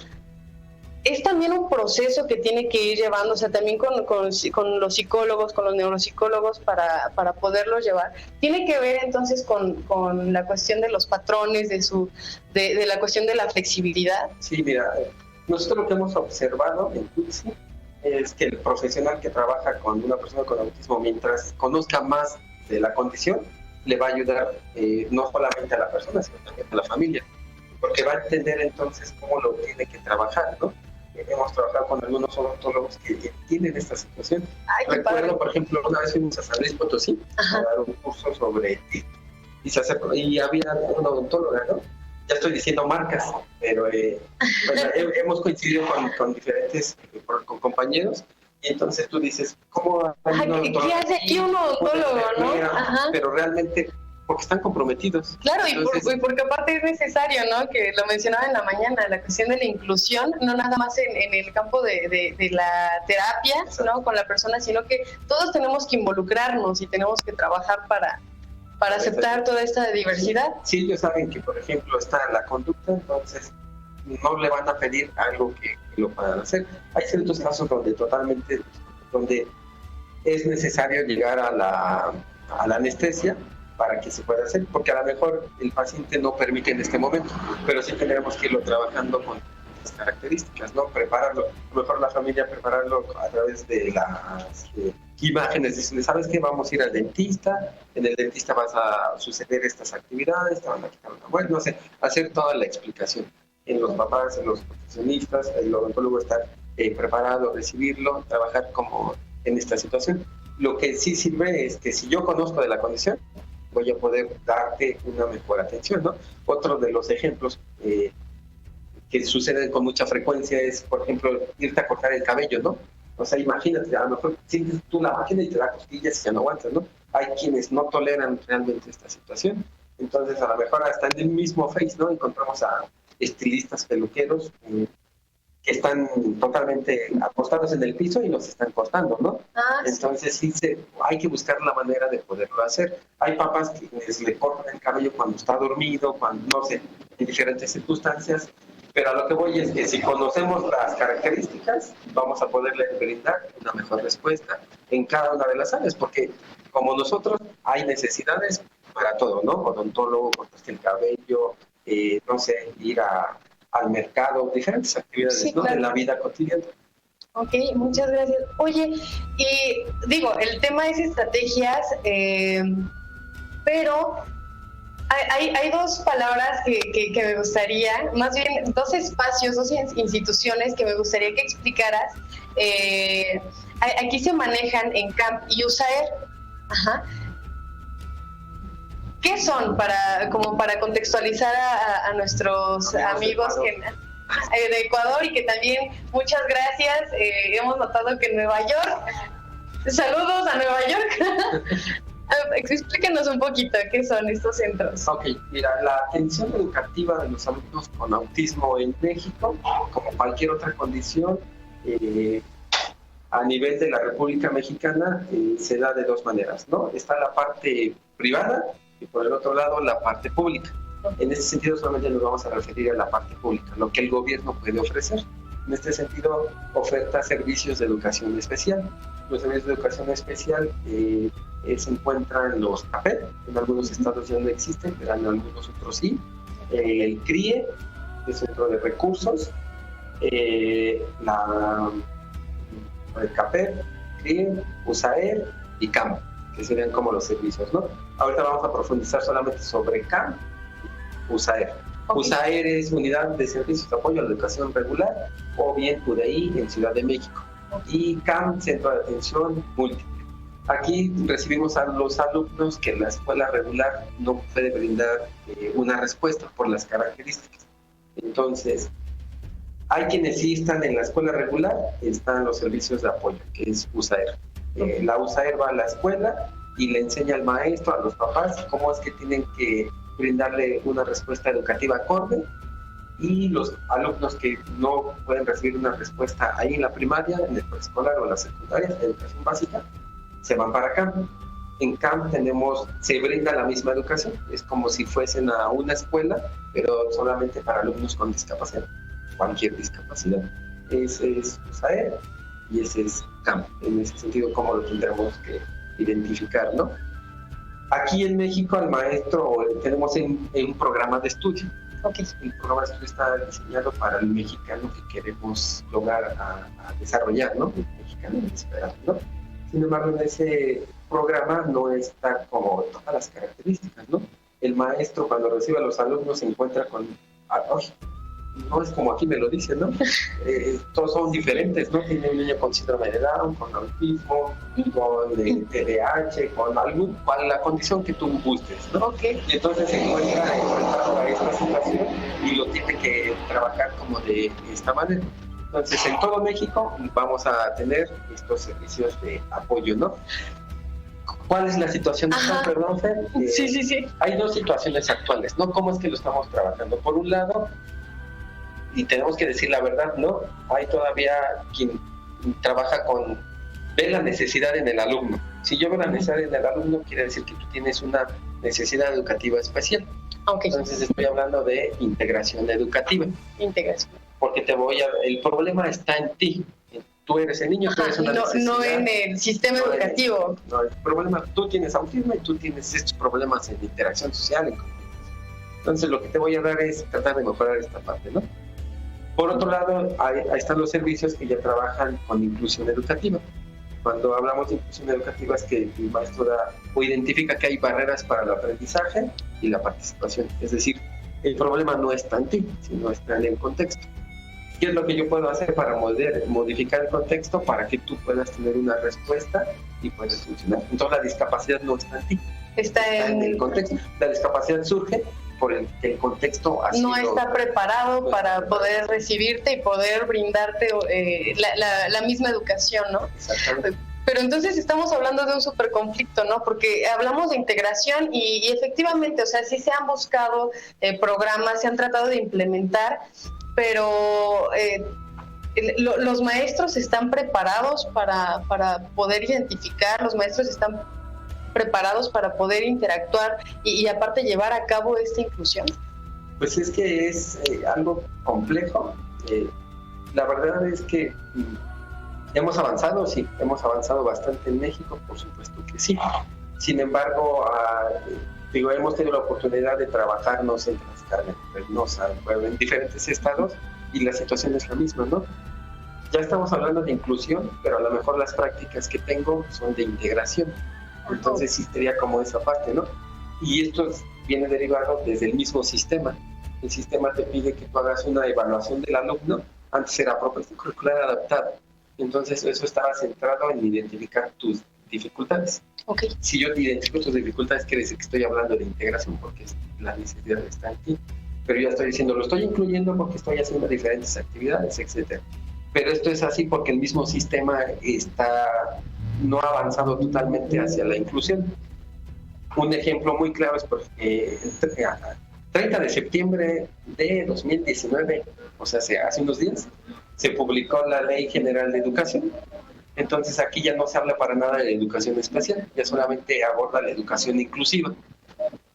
Es también un proceso que tiene que ir llevando, o sea, también con los psicólogos, con los neuropsicólogos para poderlos llevar. Tiene que ver entonces con la cuestión de los patrones, de la cuestión de la flexibilidad. Sí, mira, nosotros lo que hemos observado en Tutsi es que el profesional que trabaja con una persona con autismo, mientras conozca más de la condición, le va a ayudar no solamente a la persona, sino también a la familia, porque va a entender entonces cómo lo tiene que trabajar, ¿no? Hemos trabajado con algunos odontólogos que entienden esta situación. Recuerdo, por ejemplo, una vez fuimos a San Luis Potosí a dar un curso sobre y había una odontóloga, ¿no? Ya estoy diciendo marcas, pero hemos coincidido con diferentes con compañeros, y entonces tú dices, ¿cómo hay un odontólogo? ¿Qué hace aquí un odontólogo, no? Pero realmente porque están comprometidos. Claro, y porque aparte es necesario, ¿no? Que lo mencionaba en la mañana, la cuestión de la inclusión, no nada más en el campo de la terapia, ¿no? Con la persona, sino que todos tenemos que involucrarnos y tenemos que trabajar para aceptar toda esta diversidad. Sí, ellos saben que, por ejemplo, está la conducta, entonces no le van a pedir algo que lo puedan hacer. Hay ciertos casos donde es necesario llegar a la anestesia para que se pueda hacer, porque a lo mejor el paciente no permite en este momento, pero sí tendremos que irlo trabajando con las características, ¿no? Prepararlo, a lo mejor la familia prepararlo a través de las imágenes, decirle, ¿sabes qué? Vamos a ir al dentista, en el dentista vas a suceder estas actividades, te van a quitar una muela, no sé, hacer toda la explicación. En los papás, en los profesionistas, el odontólogo estar preparado, recibirlo, trabajar como en esta situación. Lo que sí sirve es que si yo conozco de la condición, voy a poder darte una mejor atención, ¿no? Otro de los ejemplos que suceden con mucha frecuencia es, por ejemplo, irte a cortar el cabello, ¿no? O sea, imagínate, a lo mejor sientes tú la máquina y te da costillas y ya no aguantas, ¿no? Hay quienes no toleran realmente esta situación. Entonces, a lo mejor hasta en el mismo Face, ¿no? Encontramos a estilistas, peluqueros, que están totalmente acostados en el piso y los están cortando, ¿no? Entonces sí hay que buscar la manera de poderlo hacer. Hay papás que le cortan el cabello cuando está dormido, cuando no sé, en diferentes circunstancias, pero a lo que voy es que si conocemos las características, vamos a poderle brindar una mejor respuesta en cada una de las áreas, porque como nosotros hay necesidades para todo, ¿no? Odontólogo, cortarse el cabello, no sé, ir al mercado, diferentes actividades, sí, ¿no? Claro. De la vida cotidiana. Ok, muchas gracias. Oye, y digo, el tema es estrategias, pero hay dos palabras que me gustaría, más bien dos espacios, dos instituciones que me gustaría que explicaras. Aquí se manejan en CAMP y USAER. Ajá. ¿Qué son para contextualizar a nuestros amigos de Ecuador y que también muchas gracias? Hemos notado que en Nueva York, saludos a Nueva York. Explíquenos un poquito qué son estos centros. Ok, mira, la atención educativa de los alumnos con autismo en México, como cualquier otra condición, a nivel de la República Mexicana, se da de dos maneras, ¿no? Está la parte privada y por el otro lado la parte pública. En este sentido solamente nos vamos a referir a la parte pública, lo que el gobierno puede ofrecer. En este sentido, oferta servicios de educación especial. Los servicios de educación especial se encuentran los CAPED, en algunos estados ya no existen, pero en algunos otros sí. El CRIE, el Centro de Recursos, el CAPER, CRIE, USAER y CAM, que serían como los servicios, ¿no? Ahorita vamos a profundizar solamente sobre CAM, USAER. Okay. USAER es Unidad de Servicios de Apoyo a la Educación Regular, o bien UDI en Ciudad de México. Y CAM, Centro de Atención Múltiple. Aquí recibimos a los alumnos que la escuela regular no puede brindar una respuesta por las características. Entonces, hay quienes sí están en la escuela regular, están los servicios de apoyo, que es USAER. La USAER va a la escuela y le enseña al maestro, a los papás, cómo es que tienen que brindarle una respuesta educativa acorde, y los alumnos que no pueden recibir una respuesta ahí en la primaria, en el preescolar o en la secundaria, en educación básica, se van para CAM. En CAM se brinda la misma educación, es como si fuesen a una escuela, pero solamente para alumnos con discapacidad, cualquier discapacidad. Ese es USAER y ese es CAM. En ese sentido, ¿cómo lo tendremos que identificar, no? Aquí en México al maestro tenemos en un programa de estudio. Okay. El programa de estudio está diseñado para el mexicano que queremos lograr a desarrollar, ¿no? El mexicano esperado, ¿no? Sin embargo, en ese programa no está como todas las características, ¿no? El maestro cuando recibe a los alumnos se encuentra con... no es como aquí me lo dicen, ¿no? Todos son diferentes, ¿no? Tiene un niño con síndrome de Down, con autismo, con TDAH, con la condición que tú gustes, ¿no? Okay. Y entonces se encuentra enfrentado a esta situación y lo tiene que trabajar como de esta manera. Entonces, en todo México vamos a tener estos servicios de apoyo, ¿no? ¿Cuál es la situación actual? Perdón, Fer. Sí. Hay dos situaciones actuales, ¿no? ¿Cómo es que lo estamos trabajando? Por un lado, y tenemos que decir la verdad, ¿no? Hay todavía quien trabaja ve la necesidad en el alumno. Si yo veo la necesidad en el alumno, quiere decir que tú tienes una necesidad educativa especial. Okay. Entonces estoy hablando de integración educativa. Integración. Porque el problema está en ti. Tú eres el niño, tú eres una necesidad. No en el sistema educativo. El problema, tú tienes autismo y tú tienes estos problemas en interacción social. Entonces lo que te voy a dar es tratar de mejorar esta parte, ¿no? Por otro lado, ahí están los servicios que ya trabajan con inclusión educativa. Cuando hablamos de inclusión educativa es que el maestro identifica que hay barreras para el aprendizaje y la participación. Es decir, el problema no está en ti, sino está en el contexto. ¿Qué es lo que yo puedo hacer para modificar el contexto para que tú puedas tener una respuesta y puedas funcionar? Entonces la discapacidad no está en ti, está en el contexto. La discapacidad surge por el contexto no está preparado para poder recibirte y poder brindarte la misma educación, ¿no? Exactamente. Pero entonces estamos hablando de un superconflicto, ¿no? Porque hablamos de integración y efectivamente, o sea, sí se han buscado programas, se han tratado de implementar, pero los maestros están preparados para poder identificar, los maestros están preparados para poder interactuar y aparte llevar a cabo esta inclusión. Pues es que es algo complejo. La verdad es que hemos avanzado, sí, hemos avanzado bastante en México, por supuesto que sí. Sin embargo, hemos tenido la oportunidad de trabajarnos en Tlaxcala, Reynosa, en diferentes estados, y la situación es la misma, ¿no? Ya estamos hablando de inclusión, pero a lo mejor las prácticas que tengo son de integración. Entonces sí sería como esa parte, ¿no? Y esto viene derivado desde el mismo sistema. El sistema te pide que tú hagas una evaluación del alumno. Antes era propuesta curricular adaptada. Entonces eso estaba centrado en identificar tus dificultades. Okay. Si yo identifico tus dificultades, quiere decir que estoy hablando de integración porque la necesidad está en ti. Pero ya estoy diciendo, lo estoy incluyendo porque estoy haciendo diferentes actividades, etc. Pero esto es así porque el mismo sistema no ha avanzado totalmente hacia la inclusión. Un ejemplo muy claro es porque el 30 de septiembre de 2019, o sea, hace unos días, se publicó la Ley General de Educación. Entonces aquí ya no se habla para nada de educación especial, ya solamente aborda la educación inclusiva.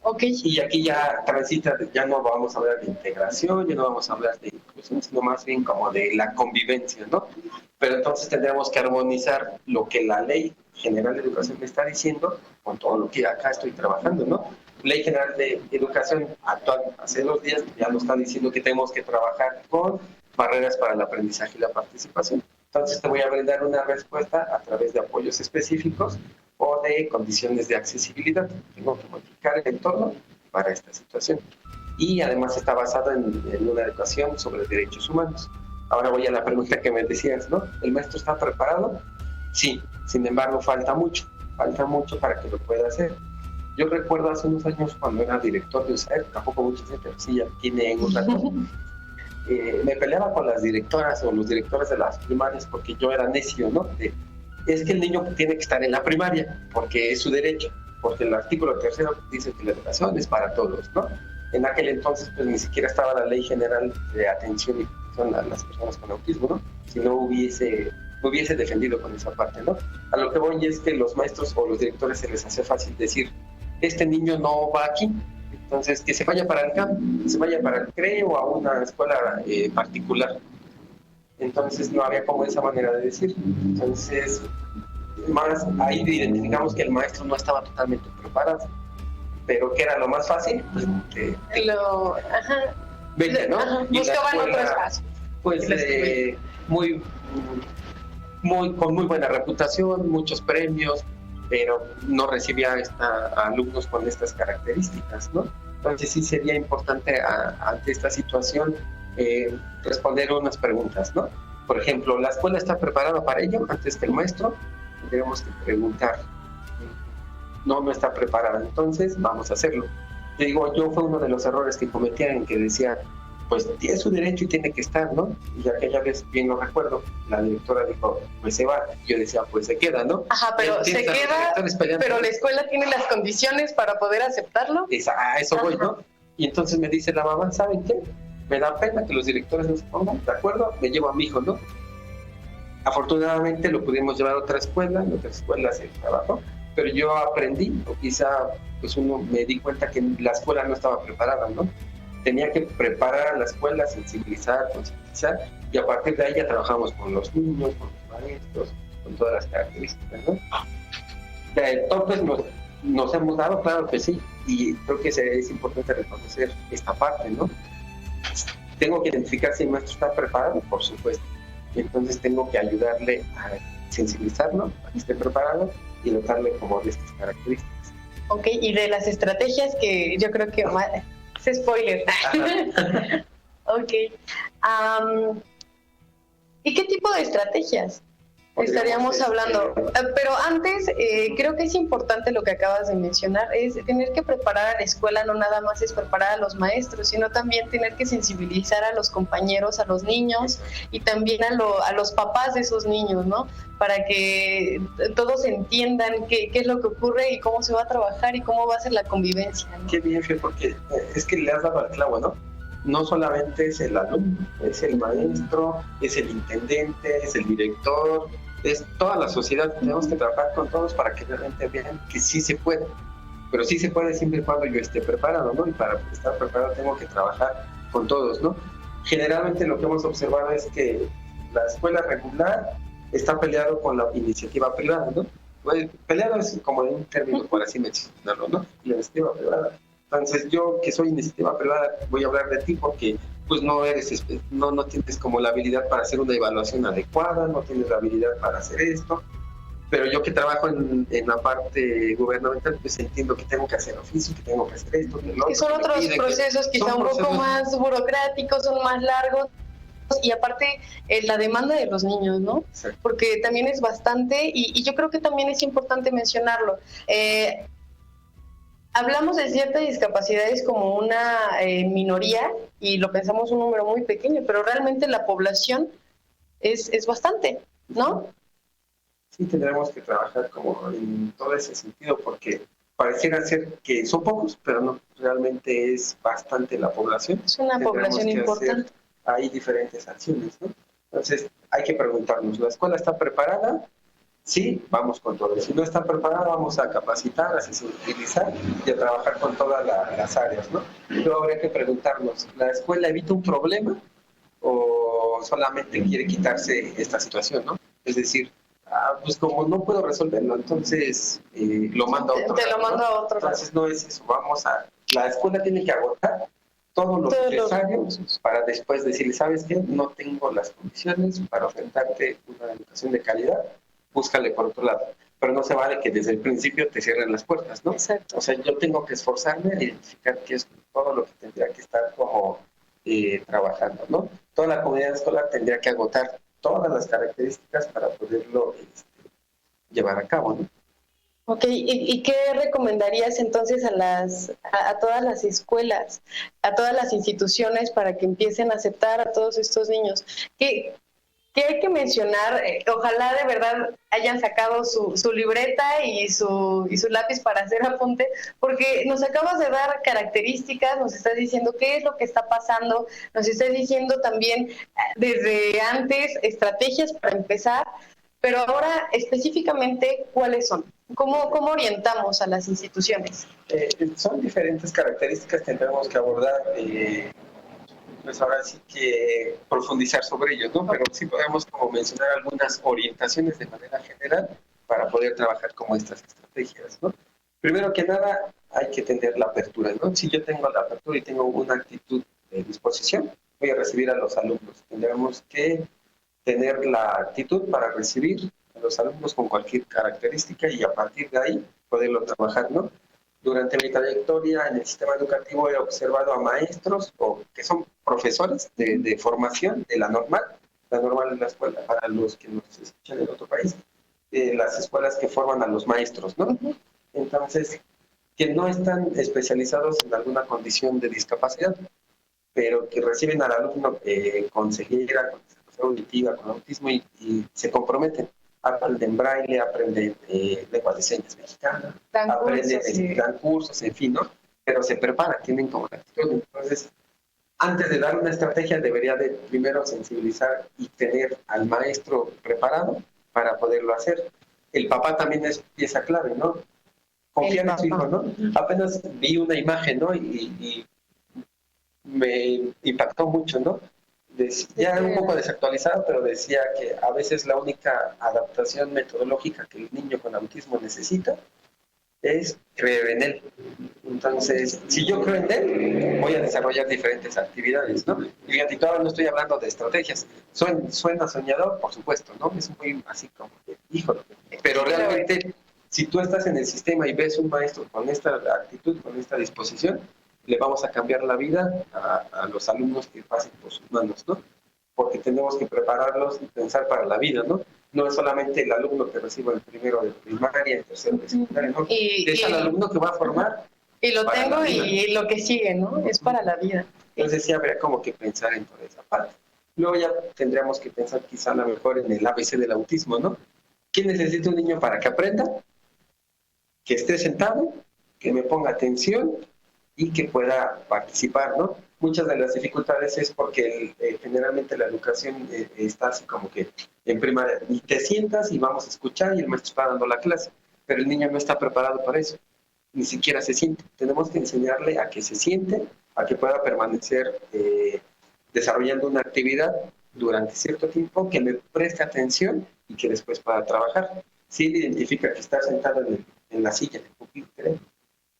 Okay. Y aquí ya transita, ya no vamos a hablar de integración, ya no vamos a hablar de inclusión, sino más bien como de la convivencia, ¿no? Pero entonces tendremos que armonizar lo que la Ley General de Educación me está diciendo con todo lo que acá estoy trabajando, ¿no? Ley General de Educación actual, hace 2 días, ya nos está diciendo que tenemos que trabajar con barreras para el aprendizaje y la participación. Entonces te voy a brindar una respuesta a través de apoyos específicos o de condiciones de accesibilidad. Tengo que modificar el entorno para esta situación. Y además está basado en una educación sobre derechos humanos. Ahora voy a la pregunta que me decías, ¿no? ¿El maestro está preparado? Sí, sin embargo falta mucho para que lo pueda hacer. Yo recuerdo hace unos años cuando era director de USAID, tampoco mucho tiempo, pero sí ya tiene un rato, me peleaba con las directoras o los directores de las primarias porque yo era necio, ¿no? Es que el niño tiene que estar en la primaria porque es su derecho, porque el artículo 3 dice que la educación es para todos, ¿no? En aquel entonces pues ni siquiera estaba la Ley General de Atención y Protección a las Personas con Autismo, ¿no? Si no hubiese defendido con esa parte, ¿no? A lo que voy es que los maestros o los directores se les hace fácil decir, este niño no va aquí, entonces que se vaya para el campo, que se vaya para el CRE o a una escuela particular. Entonces no había como esa manera de decir. Entonces, más ahí identificamos que el maestro no estaba totalmente preparado. Pero ¿qué era lo más fácil? Pues vete, ¿no? Ajá. Buscaban otro espacio. Pues con muy buena reputación, muchos premios, pero no recibía alumnos con estas características, ¿no? Entonces sí sería importante ante esta situación responder unas preguntas, ¿no? Por ejemplo, ¿la escuela está preparada para ello? Antes que el maestro, tendríamos que preguntar. No está preparada, entonces vamos a hacerlo. Yo fue uno de los errores que cometía en que decía, pues tiene su derecho y tiene que estar, ¿no? Y aquella vez, bien lo recuerdo, la directora dijo, pues se va. Yo decía, pues se queda, ¿no? Ajá, pero se queda, pero la escuela tiene las condiciones para poder aceptarlo. A eso voy, ¿no? Y entonces me dice la mamá, ¿saben qué? Me da pena que los directores no se pongan, ¿de acuerdo? Me llevo a mi hijo, ¿no? Afortunadamente lo pudimos llevar a otra escuela, en otra escuela se trabajó, pero yo aprendí, o quizá pues me di cuenta que la escuela no estaba preparada, ¿no? Tenía que preparar a la escuela, sensibilizar, concientizar, y a partir de ahí ya trabajamos con los niños, con los maestros, con todas las características, ¿no? Entonces nos hemos dado, claro que sí, y creo que es importante reconocer esta parte, ¿no? Tengo que identificar si el maestro está preparado, por supuesto, y entonces tengo que ayudarle a sensibilizarlo, a que esté preparado, y dotarle como de estas características. Ok, y de las estrategias que yo creo que... es spoiler. Ok. ¿Y qué tipo de estrategias estaríamos hablando? Pero antes, creo que es importante lo que acabas de mencionar, es tener que preparar a la escuela, no nada más es preparar a los maestros, sino también tener que sensibilizar a los compañeros, a los niños y también a los papás de esos niños, ¿no? Para que todos entiendan qué es lo que ocurre y cómo se va a trabajar y cómo va a ser la convivencia, ¿no? Qué bien, porque es que le has dado al clavo, ¿no? No solamente es el alumno, es el maestro, es el intendente, es el director, es toda la sociedad. Tenemos que trabajar con todos para que realmente vean que sí se puede, pero sí se puede siempre y cuando yo esté preparado, ¿no? Y para estar preparado tengo que trabajar con todos, ¿no? Generalmente lo que hemos observado es que la escuela regular está peleado con la iniciativa privada, ¿no? Pues, peleado es como un término, por así mencionarlo, ¿no? La iniciativa privada. Entonces yo, que soy iniciativa privada, voy a hablar de ti porque pues no tienes como la habilidad para hacer una evaluación adecuada, no tienes la habilidad para hacer esto, pero yo que trabajo en la parte gubernamental, pues entiendo que tengo que hacer oficio, que tengo que hacer esto, que lo otro. Que son otros procesos quizá un poco más burocráticos, son más largos, y aparte la demanda de los niños, ¿no? Sí. Porque también es bastante, y yo creo que también es importante mencionarlo. Hablamos de ciertas discapacidades como una minoría y lo pensamos un número muy pequeño, pero realmente la población es bastante, ¿no? Sí, tendremos que trabajar como en todo ese sentido porque pareciera ser que son pocos, pero no, realmente es bastante la población. Es una población importante. Hay diferentes acciones, ¿no? Entonces hay que preguntarnos, ¿la escuela está preparada? Sí, vamos con todo. Si no está preparada, vamos a capacitar, a sensibilizar y a trabajar con todas las áreas, ¿no? Luego habría que preguntarnos, ¿la escuela evita un problema o solamente quiere quitarse esta situación, ¿no? Es decir, pues como no puedo resolverlo, entonces lo mando a otro lado, lo mando a otro lado. Entonces no es eso, la escuela tiene que agotar todo lo necesario para después decirle, ¿sabes qué? No tengo las condiciones para ofertarte una educación de calidad, búscale por otro lado. Pero no se vale que desde el principio te cierren las puertas, ¿no? Exacto. O sea, yo tengo que esforzarme a identificar qué es todo lo que tendría que estar como trabajando, ¿no? Toda la comunidad escolar tendría que agotar todas las características para poderlo llevar a cabo, ¿no? Ok, ¿y qué recomendarías entonces a todas las escuelas, a todas las instituciones para que empiecen a aceptar a todos estos niños? ¿Qué hay que mencionar? Ojalá de verdad hayan sacado su libreta y su lápiz para hacer apunte, porque nos acabas de dar características, nos estás diciendo qué es lo que está pasando, nos estás diciendo también desde antes estrategias para empezar, pero ahora específicamente, ¿cuáles son? ¿Cómo orientamos a las instituciones? Son diferentes características que tendremos que abordar, pues ahora sí que profundizar sobre ello, ¿no? Pero sí podemos como mencionar algunas orientaciones de manera general para poder trabajar como estas estrategias, ¿no? Primero que nada, hay que tener la apertura, ¿no? Si yo tengo la apertura y tengo una actitud de disposición, voy a recibir a los alumnos. Tendremos que tener la actitud para recibir a los alumnos con cualquier característica y a partir de ahí poderlo trabajar, ¿no? Durante mi trayectoria en el sistema educativo he observado a maestros o que son profesores de formación de la normal es la escuela, para los que nos escuchan en otro país, las escuelas que forman a los maestros, ¿no? Entonces, que no están especializados en alguna condición de discapacidad, pero que reciben al alumno con ceguera, con discapacidad auditiva, con autismo y se comprometen. Aprenden braille, aprenden lengua de señas mexicana, dan cursos, en fin, ¿no? Pero se preparan, tienen como la actitud. Entonces, antes de dar una estrategia, debería de primero sensibilizar y tener al maestro preparado para poderlo hacer. El papá también es pieza clave, ¿no? Confiar en su hijo, ¿no? Apenas vi una imagen, ¿no? Y me impactó mucho, ¿no? Ya un poco desactualizada, pero decía que a veces la única adaptación metodológica que el niño con autismo necesita es creer en él. Entonces, si yo creo en él, voy a desarrollar diferentes actividades, ¿no? Y fíjate, todavía no estoy hablando de estrategias. Suena soñador, por supuesto, ¿no? Es muy así como, híjole. Pero realmente, si tú estás en el sistema y ves un maestro con esta actitud, con esta disposición, le vamos a cambiar la vida a los alumnos que pasen por sus manos, ¿no? Porque tenemos que prepararlos y pensar para la vida, ¿no? No es solamente el alumno que recibe el primero de primaria, el tercero de secundaria, ¿no? Es el alumno que va a formar. Y lo tengo y lo que sigue, ¿no? Es para la vida. Entonces sí habría como que pensar en toda esa parte. Luego ya tendríamos que pensar quizá a lo mejor en el ABC del autismo, ¿no? ¿Qué necesita un niño para que aprenda? Que esté sentado, que me ponga atención y que pueda participar, ¿no? Muchas de las dificultades es porque generalmente la educación está así como que en primaria, y te sientas y vamos a escuchar y el maestro está dando la clase, pero el niño no está preparado para eso, ni siquiera se siente. Tenemos que enseñarle a que se siente, a que pueda permanecer desarrollando una actividad durante cierto tiempo, que me preste atención y que después pueda trabajar. Si él identifica que está sentado en la silla de pupitre,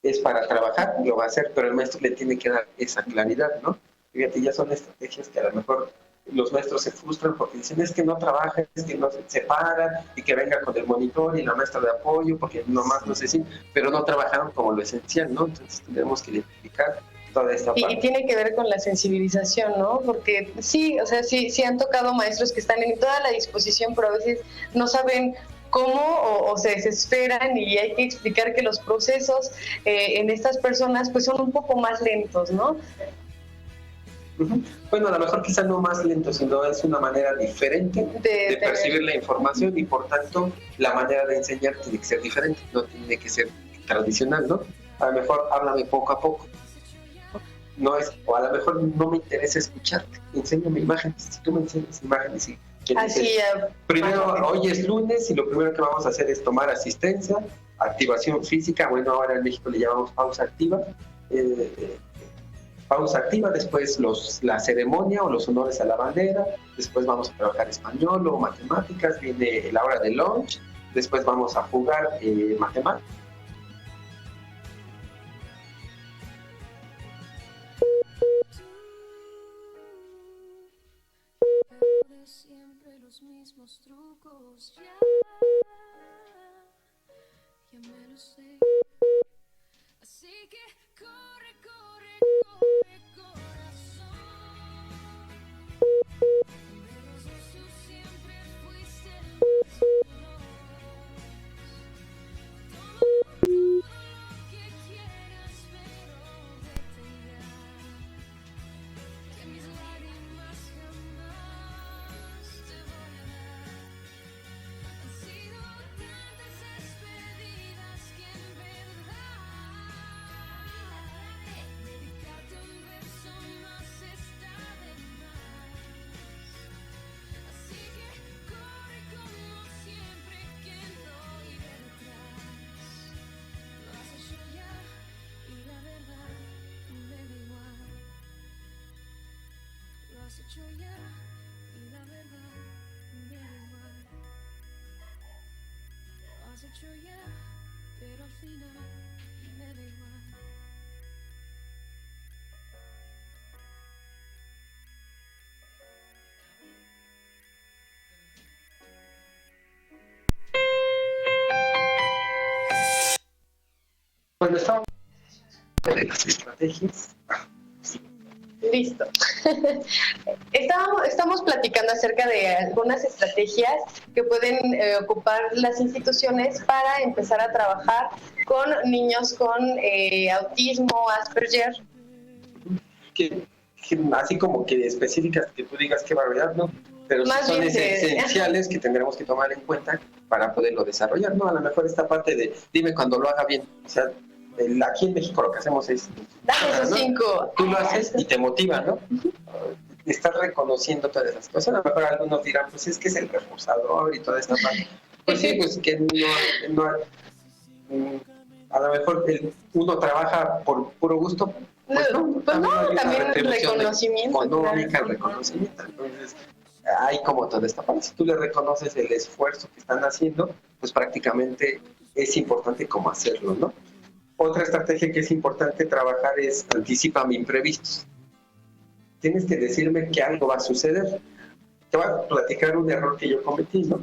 es para trabajar, lo va a hacer, pero el maestro le tiene que dar esa claridad, ¿no? Fíjate, ya son estrategias que a lo mejor los maestros se frustran porque dicen, es que no trabaja, es que no se para, y que venga con el monitor y la maestra de apoyo, porque nomás no se siente, pero no trabajaron como lo esencial, ¿no? Entonces tenemos que identificar toda esta parte. Y tiene que ver con la sensibilización, ¿no? Porque sí, o sea, sí han tocado maestros que están en toda la disposición, pero a veces no saben cómo o se desesperan y hay que explicar que los procesos en estas personas pues son un poco más lentos, ¿no? Bueno, a lo mejor quizá no más lento, sino es una manera diferente de percibir la información y por tanto la manera de enseñar tiene que ser diferente, no tiene que ser tradicional, ¿no? A lo mejor háblame poco a poco. No es, o a lo mejor no me interesa escucharte, enséñame imágenes. Si tú me enseñas imágenes y primero, hoy es lunes y lo primero que vamos a hacer es tomar asistencia, activación física, bueno, ahora en México le llamamos pausa activa, después la ceremonia o los honores a la bandera, después vamos a trabajar español o matemáticas, viene la hora de lunch, después vamos a jugar matemáticas. mismos trucos, ya me lo sé. Así que corre, corre, corre, corazón. De los dos tú siempre fuiste el más veloz. Toma todo lo que quieras, pero vete ya. Que mis lágrimas jamás te voy a dar. Han sido tantas despedidas que en verdad dedicarte un verso más está de más. Así que corre como siempre que no iré detrás. Lo has hecho ya y la verdad me da igual. Lo has hecho ya y la verdad me da igual. Lo has hecho ya, pero al final me da igual. Bueno, estamos de las estrategias. Listo. Estamos platicando acerca de algunas estrategias que pueden ocupar las instituciones para empezar a trabajar con niños con autismo, Asperger. Que así como que específicas que tú digas qué barbaridad, ¿no? Pero sí Más son bien esenciales que tendremos que tomar en cuenta para poderlo desarrollar, ¿no? A lo mejor esta parte de dime cuando lo haga bien. O sea, aquí en México lo que hacemos es... Dame esos 5. Tú lo haces y te motiva, ¿no? Estás reconociendo todas esas cosas. A lo mejor algunos dirán, pues es que es el reforzador y toda esta parte. Pues sí, pues que no a lo mejor uno trabaja por puro gusto. Pues no, también el reconocimiento. Económica, el reconocimiento. Entonces, hay como toda esta parte. Si tú le reconoces el esfuerzo que están haciendo, pues prácticamente es importante cómo hacerlo, ¿no? Otra estrategia que es importante trabajar es anticípame imprevistos. Tienes que decirme que algo va a suceder. Te voy a platicar un error que yo cometí, ¿no?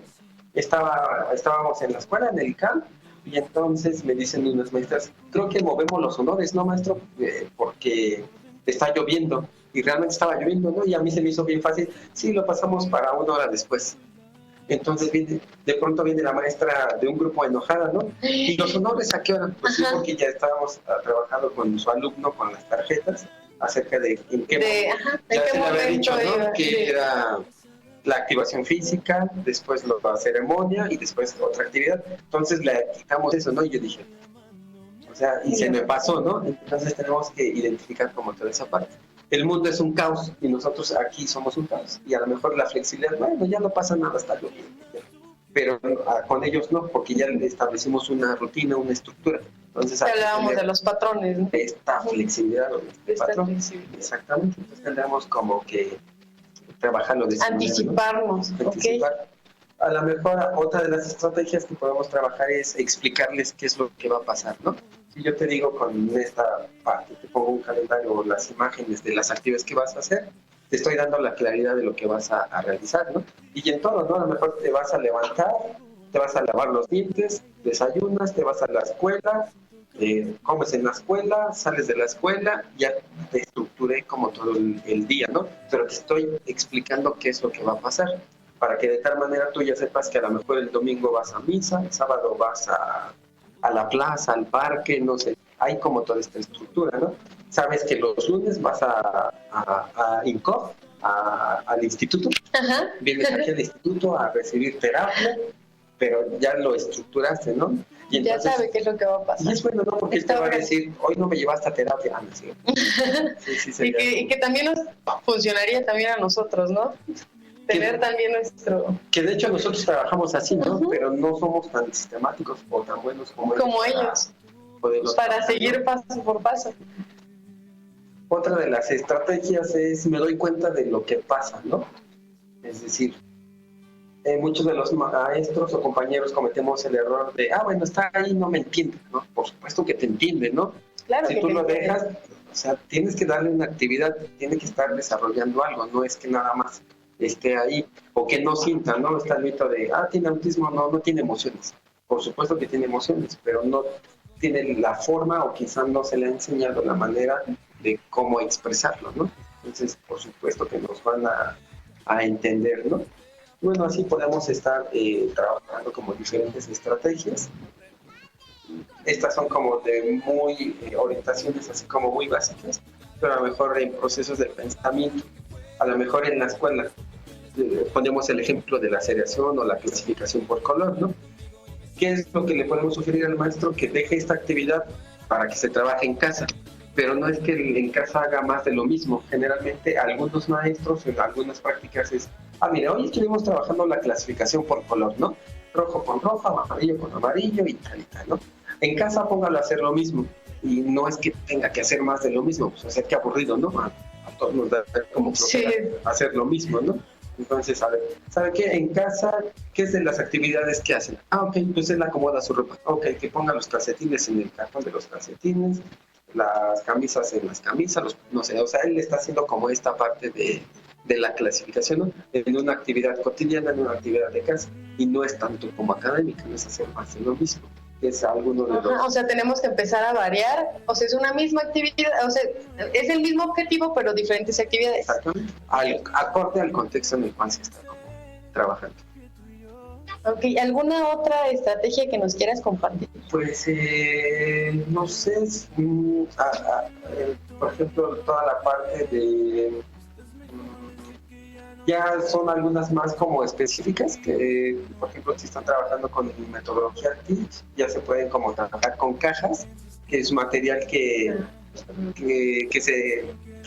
Estábamos en la escuela, en el camp, y entonces me dicen unas maestras, creo que movemos los honores, ¿no, maestro? Porque está lloviendo. Y realmente estaba lloviendo, ¿no? Y a mí se me hizo bien fácil. Sí, lo pasamos para 1 hora después. Entonces de pronto viene la maestra de un grupo enojada, ¿no? ¿Y los honores a qué hora? Pues sí, porque ya estábamos trabajando con su alumno, con las tarjetas, acerca de en qué momento. Ya se le había dicho, ¿no? Que era la activación física, después la ceremonia y después otra actividad. Entonces le quitamos eso, ¿no? Y yo dije, o sea, y se me pasó, ¿no? Entonces tenemos que identificar como toda esa parte. El mundo es un caos y nosotros aquí somos un caos. Y a lo mejor la flexibilidad, bueno, ya no pasa nada, está lloviendo. Pero con ellos no, porque ya establecimos una rutina, una estructura. Entonces hablábamos de los patrones, ¿no? Esta flexibilidad, exactamente. Entonces tendríamos como que trabajarlo de anticiparnos, ¿no? Anticipar. A lo mejor otra de las estrategias que podemos trabajar es explicarles qué es lo que va a pasar, ¿no? Si yo te digo con esta parte, te pongo un calendario o las imágenes de las actividades que vas a hacer, te estoy dando la claridad de lo que vas a realizar, ¿no? Y en todo, ¿no? A lo mejor te vas a levantar, te vas a lavar los dientes, desayunas, te vas a la escuela, comes en la escuela, sales de la escuela, ya te estructuré como todo el día, ¿no? Pero te estoy explicando qué es lo que va a pasar, para que de tal manera tú ya sepas que a lo mejor el domingo vas a misa, el sábado vas a la plaza, al parque, no sé, hay como toda esta estructura, ¿no? Sabes que los lunes vas a INCOF, al instituto, vienes aquí al instituto a recibir terapia, pero ya lo estructuraste, ¿no? Y entonces, ya sabe qué es lo que va a pasar. Y es bueno, ¿no? Porque él te va a decir, hoy no me llevaste a terapia. Sí. y que también nos funcionaría también a nosotros, ¿no? Tener también nuestro... Que de hecho nosotros trabajamos así, ¿no? Pero no somos tan sistemáticos o tan buenos como ellos. Para seguir paso por paso. Otra de las estrategias es, me doy cuenta de lo que pasa, ¿no? Es decir, muchos de los maestros o compañeros cometemos el error de, bueno, está ahí, no me entiende, ¿no? Por supuesto que te entiende, ¿no? Claro. Si tú lo dejas, o sea, tienes que darle una actividad, tiene que estar desarrollando algo, no es que nada más esté ahí, o que no sienta, ¿no? Está el mito de, tiene autismo, no tiene emociones. Por supuesto que tiene emociones, pero no tiene la forma o quizás no se le ha enseñado la manera de cómo expresarlo, ¿no? Entonces, por supuesto que nos van a entender, ¿no? Bueno, así podemos estar trabajando como diferentes estrategias. Estas son como de muy orientaciones así como muy básicas, pero a lo mejor en procesos de pensamiento, a lo mejor en la escuela ponemos el ejemplo de la seriación o la clasificación por color, ¿no? ¿Qué es lo que le podemos sugerir al maestro? Que deje esta actividad para que se trabaje en casa, pero no es que en casa haga más de lo mismo. Generalmente algunos maestros en algunas prácticas es, mira, hoy estuvimos trabajando la clasificación por color, ¿no? Rojo con rojo, amarillo con amarillo y tal, ¿no? En casa póngalo a hacer lo mismo, y no es que tenga que hacer más de lo mismo, pues, o sea, qué aburrido, ¿no? A todos nos da como hacer lo mismo, ¿no? Entonces, a ver, ¿sabe qué? En casa, ¿qué es de las actividades que hacen? Ok, pues él acomoda su ropa. Ok, que ponga los calcetines en el cartón de los calcetines, las camisas en las camisas, no sé, o sea, él está haciendo como esta parte de la clasificación, ¿no? En una actividad cotidiana, en una actividad de casa, y no es tanto como académica, no es hacer más de lo mismo. Es alguno de los... O sea, tenemos que empezar a variar, o sea, es una misma actividad, o sea, es el mismo objetivo, pero diferentes actividades. Exactamente, acorde al contexto en el cual se está como trabajando. Ok, ¿alguna otra estrategia que nos quieras compartir? Pues, no sé, por ejemplo, toda la parte de... ya son algunas más como específicas, que por ejemplo si están trabajando con metodología TEACH, ya se pueden como trabajar con cajas, que es material que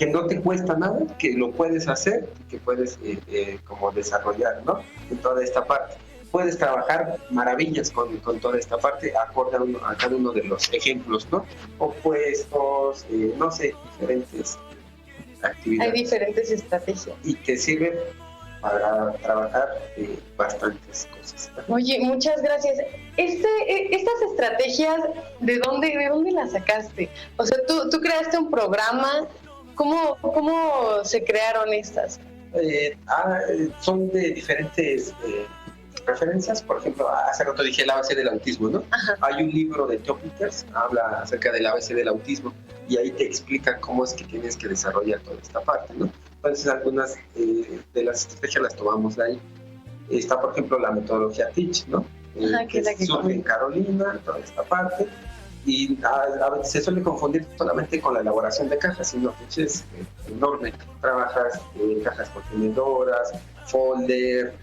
no te cuesta nada, que lo puedes hacer, que puedes como desarrollar, ¿no? En toda esta parte. Puedes trabajar maravillas con toda esta parte, acorde a cada uno de los ejemplos, ¿no? Opuestos, no sé, diferentes actividades. Hay diferentes estrategias. Y te sirve para trabajar bastantes cosas. Oye, muchas gracias. Estas estrategias, ¿de dónde las sacaste? O sea, tú creaste un programa. ¿Cómo se crearon estas? Son de diferentes referencias. Por ejemplo, hace rato dije el ABC del autismo, ¿no? Ajá. Hay un libro de Theo Peters, habla acerca del ABC del autismo, y ahí te explica cómo es que tienes que desarrollar toda esta parte, ¿no? Entonces, algunas de las estrategias las tomamos de ahí. Está, por ejemplo, la metodología TEACH, ¿no? Que surge en Carolina, toda esta parte, y a veces se suele confundir solamente con la elaboración de cajas, sino TEACH es enorme. Trabajas cajas contenedoras, folder,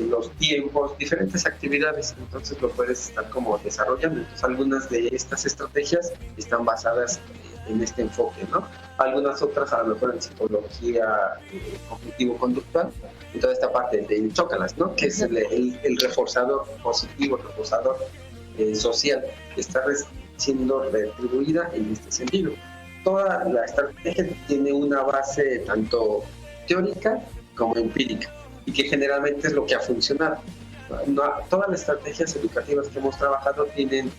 los tiempos, diferentes actividades, entonces lo puedes estar como desarrollando. Entonces, algunas de estas estrategias están basadas en este enfoque, ¿no? Algunas otras a lo mejor en psicología cognitivo-conductual, y toda esta parte de chócalas, ¿no? Que es el reforzador positivo, el reforzador social, que está siendo retribuida en este sentido. Toda la estrategia tiene una base tanto teórica como empírica, y que generalmente es lo que ha funcionado. Todas las estrategias educativas que hemos trabajado tienen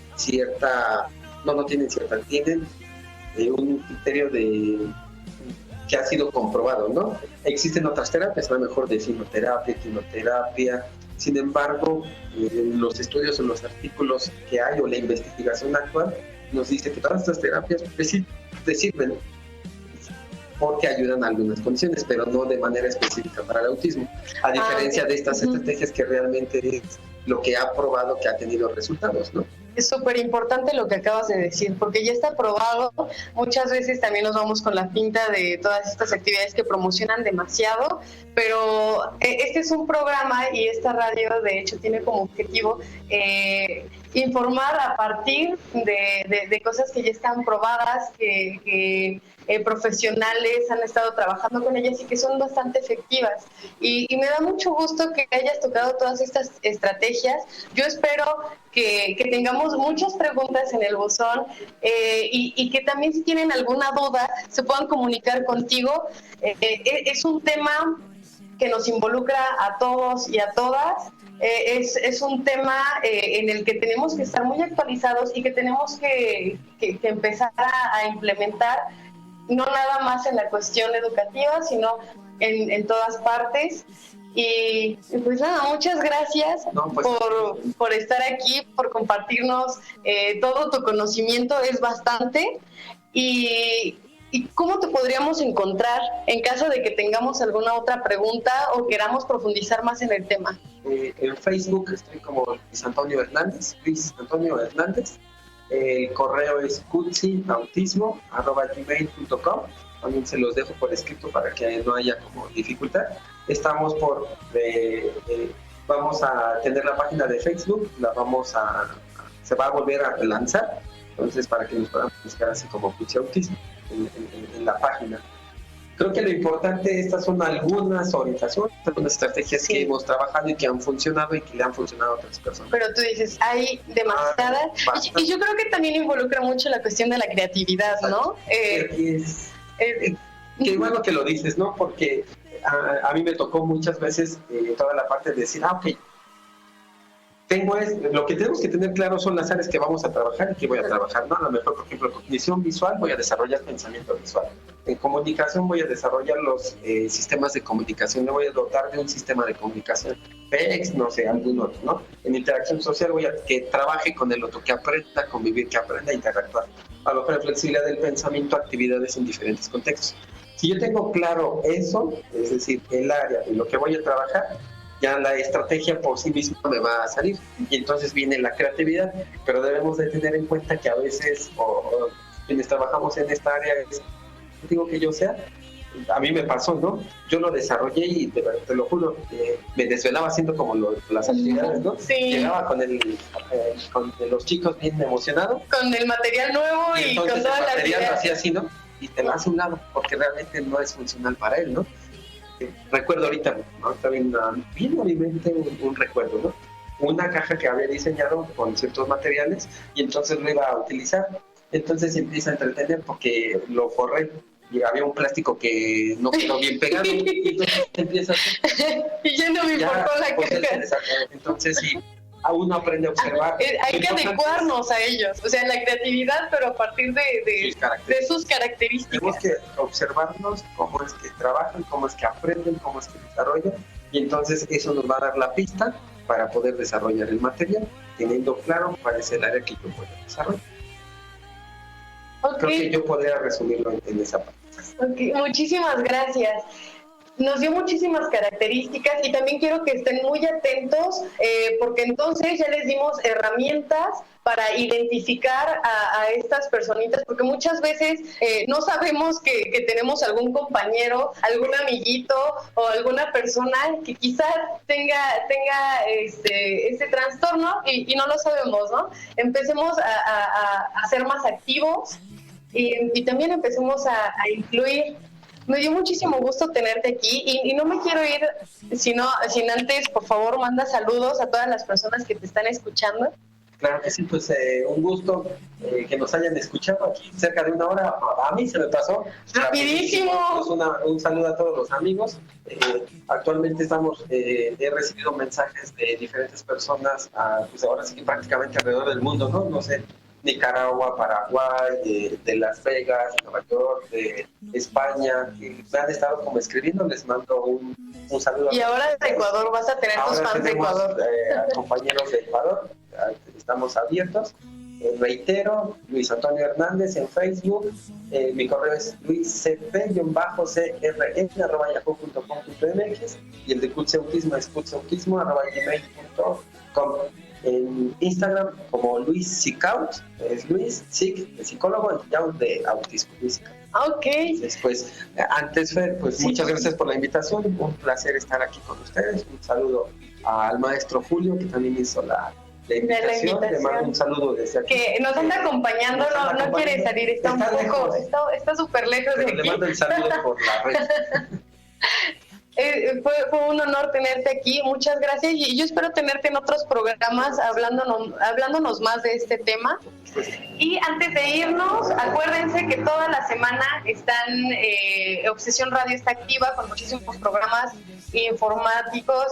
tienen un criterio que ha sido comprobado, ¿no? Existen otras terapias, a lo mejor de sinoterapia, quimioterapia. Sin embargo, los estudios o los artículos que hay o la investigación actual nos dice que todas estas terapias te sirven porque ayudan a algunas condiciones, pero no de manera específica para el autismo, a diferencia de estas estrategias que realmente es lo que ha probado que ha tenido resultados, ¿no? Es súper importante lo que acabas de decir, porque ya está probado. Muchas veces también nos vamos con la pinta de todas estas actividades que promocionan demasiado, pero este es un programa y esta radio de hecho tiene como objetivo informar a partir de cosas que ya están probadas, que profesionales han estado trabajando con ellas y que son bastante efectivas. Y me da mucho gusto que hayas tocado todas estas estrategias. Yo espero que tengamos muchas preguntas en el buzón y que también si tienen alguna duda se puedan comunicar contigo. Es un tema que nos involucra a todos y a todas. Es un tema en el que tenemos que estar muy actualizados y que tenemos que empezar a implementar. no nada más en la cuestión educativa, sino en todas partes. Y pues nada, muchas gracias por estar aquí, por compartirnos todo tu conocimiento, es bastante. ¿Y cómo te podríamos encontrar en caso de que tengamos alguna otra pregunta o queramos profundizar más en el tema? En Facebook estoy como Luis Antonio Hernández. El correo es cutsiautismo@gmail.com. También se los dejo por escrito para que no haya como dificultad. Estamos vamos a tener la página de Facebook, se va a volver a lanzar, entonces para que nos podamos buscar así como Cutsi Autismo en la página. Creo que lo importante, estas son algunas orientaciones, algunas estrategias que hemos trabajado y que han funcionado y que le han funcionado a otras personas. Pero tú dices, hay demasiadas, y yo creo que también involucra mucho la cuestión de la creatividad, ¿no? Qué bueno que lo dices, ¿no? Porque a mí me tocó muchas veces toda la parte de decir, ok, lo que tenemos que tener claro son las áreas que vamos a trabajar y que voy a trabajar, ¿no? A lo mejor, por ejemplo, cognición visual, voy a desarrollar pensamiento visual. En comunicación voy a desarrollar los sistemas de comunicación, me voy a dotar de un sistema de comunicación, PEX, no sé, algún otro, ¿no? En interacción social voy a que trabaje con el otro, que aprenda a convivir, que aprenda a interactuar. A lo mejor en flexibilidad del pensamiento, actividades en diferentes contextos. Si yo tengo claro eso, es decir, el área en lo que voy a trabajar, ya la estrategia por sí misma me va a salir y entonces viene la creatividad, pero debemos de tener en cuenta que a veces o quienes trabajamos en esta área, digo que yo sea, a mí me pasó, ¿no? Yo lo desarrollé y te lo juro, me desvelaba haciendo como las actividades, ¿no? Sí. Llegaba con los chicos bien emocionados. Con el material nuevo y con toda la material lo hacía así, ¿no? Y te lo hace a un lado, porque realmente no es funcional para él, ¿no? Recuerdo ahorita, ¿no? Está bien a mi mente un recuerdo, ¿no? Una caja que había diseñado con ciertos materiales y entonces lo iba a utilizar. Entonces empieza a entretener porque lo forré y había un plástico que no quedó bien pegado y entonces empieza a y ya no me importó la caja. Entonces sí, uno aprende a observar. Hay que adecuarnos a ellos, o sea, la creatividad, pero a partir de sus características. Tenemos que observarnos cómo es que trabajan, cómo es que aprenden, cómo es que desarrollan, y entonces eso nos va a dar la pista para poder desarrollar el material, teniendo claro cuál es el área que yo puedo desarrollar. Creo que yo podría resumirlo en esa parte. Muchísimas gracias. Nos dio muchísimas características y también quiero que estén muy atentos porque entonces ya les dimos herramientas para identificar a estas personitas, porque muchas veces no sabemos que tenemos algún compañero, algún amiguito o alguna persona que quizás tenga este trastorno y no lo sabemos, ¿no? Empecemos a ser más activos y también empecemos a incluir. Me dio muchísimo gusto tenerte aquí y no me quiero ir sin antes, por favor, manda saludos a todas las personas que te están escuchando. Claro que sí, pues un gusto que nos hayan escuchado aquí cerca de una hora. A mí se me pasó rapidísimo. Pues un saludo a todos los amigos. Actualmente he recibido mensajes de diferentes personas, pues ahora sí que prácticamente alrededor del mundo, ¿no? No sé, Nicaragua, Paraguay, de Las Vegas, Nueva York, de España, que me han estado como escribiendo, les mando un saludo. Y ahora de Ecuador, vas a tener tus fans de Ecuador. A compañeros de Ecuador, estamos abiertos. Reitero, Luis Antonio Hernández en Facebook, mi correo es luiscp-crn@yahoo.com.mx y el de Cutsi Autismo es cutsiautismo@gmail.com. En Instagram como Luis Sicaut, es Luis Sic de psicólogo y Yaut de autismo. Ok. Después, antes Fer, pues muchas gracias por la invitación, un placer estar aquí con ustedes. Un saludo al maestro Julio que también hizo la invitación. Le mando un saludo desde aquí. Que nos anda acompañando, no quiere salir, está súper lejos de aquí. Le mando el saludo por la red. Fue un honor tenerte aquí, muchas gracias y yo espero tenerte en otros programas hablándonos más de este tema. Y antes de irnos, acuérdense que toda la semana Obsesión Radio está activa con muchísimos programas informáticos,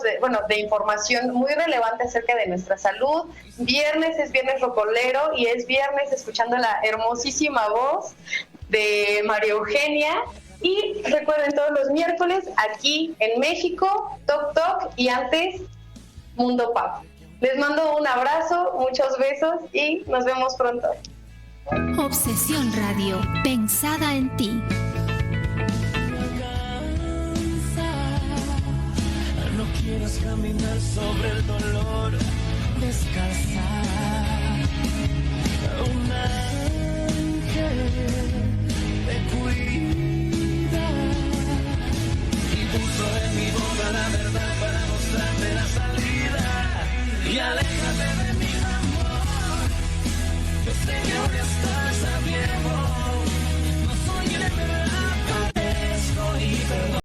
de información muy relevante acerca de nuestra salud. Viernes es viernes rocolero y es viernes escuchando la hermosísima voz de María Eugenia. Y recuerden, todos los miércoles aquí en México, Toc Toc, y antes Mundo Pop. Les mando un abrazo, muchos besos y nos vemos pronto. Obsesión Radio, pensada en ti. No quieras caminar sobre el dolor.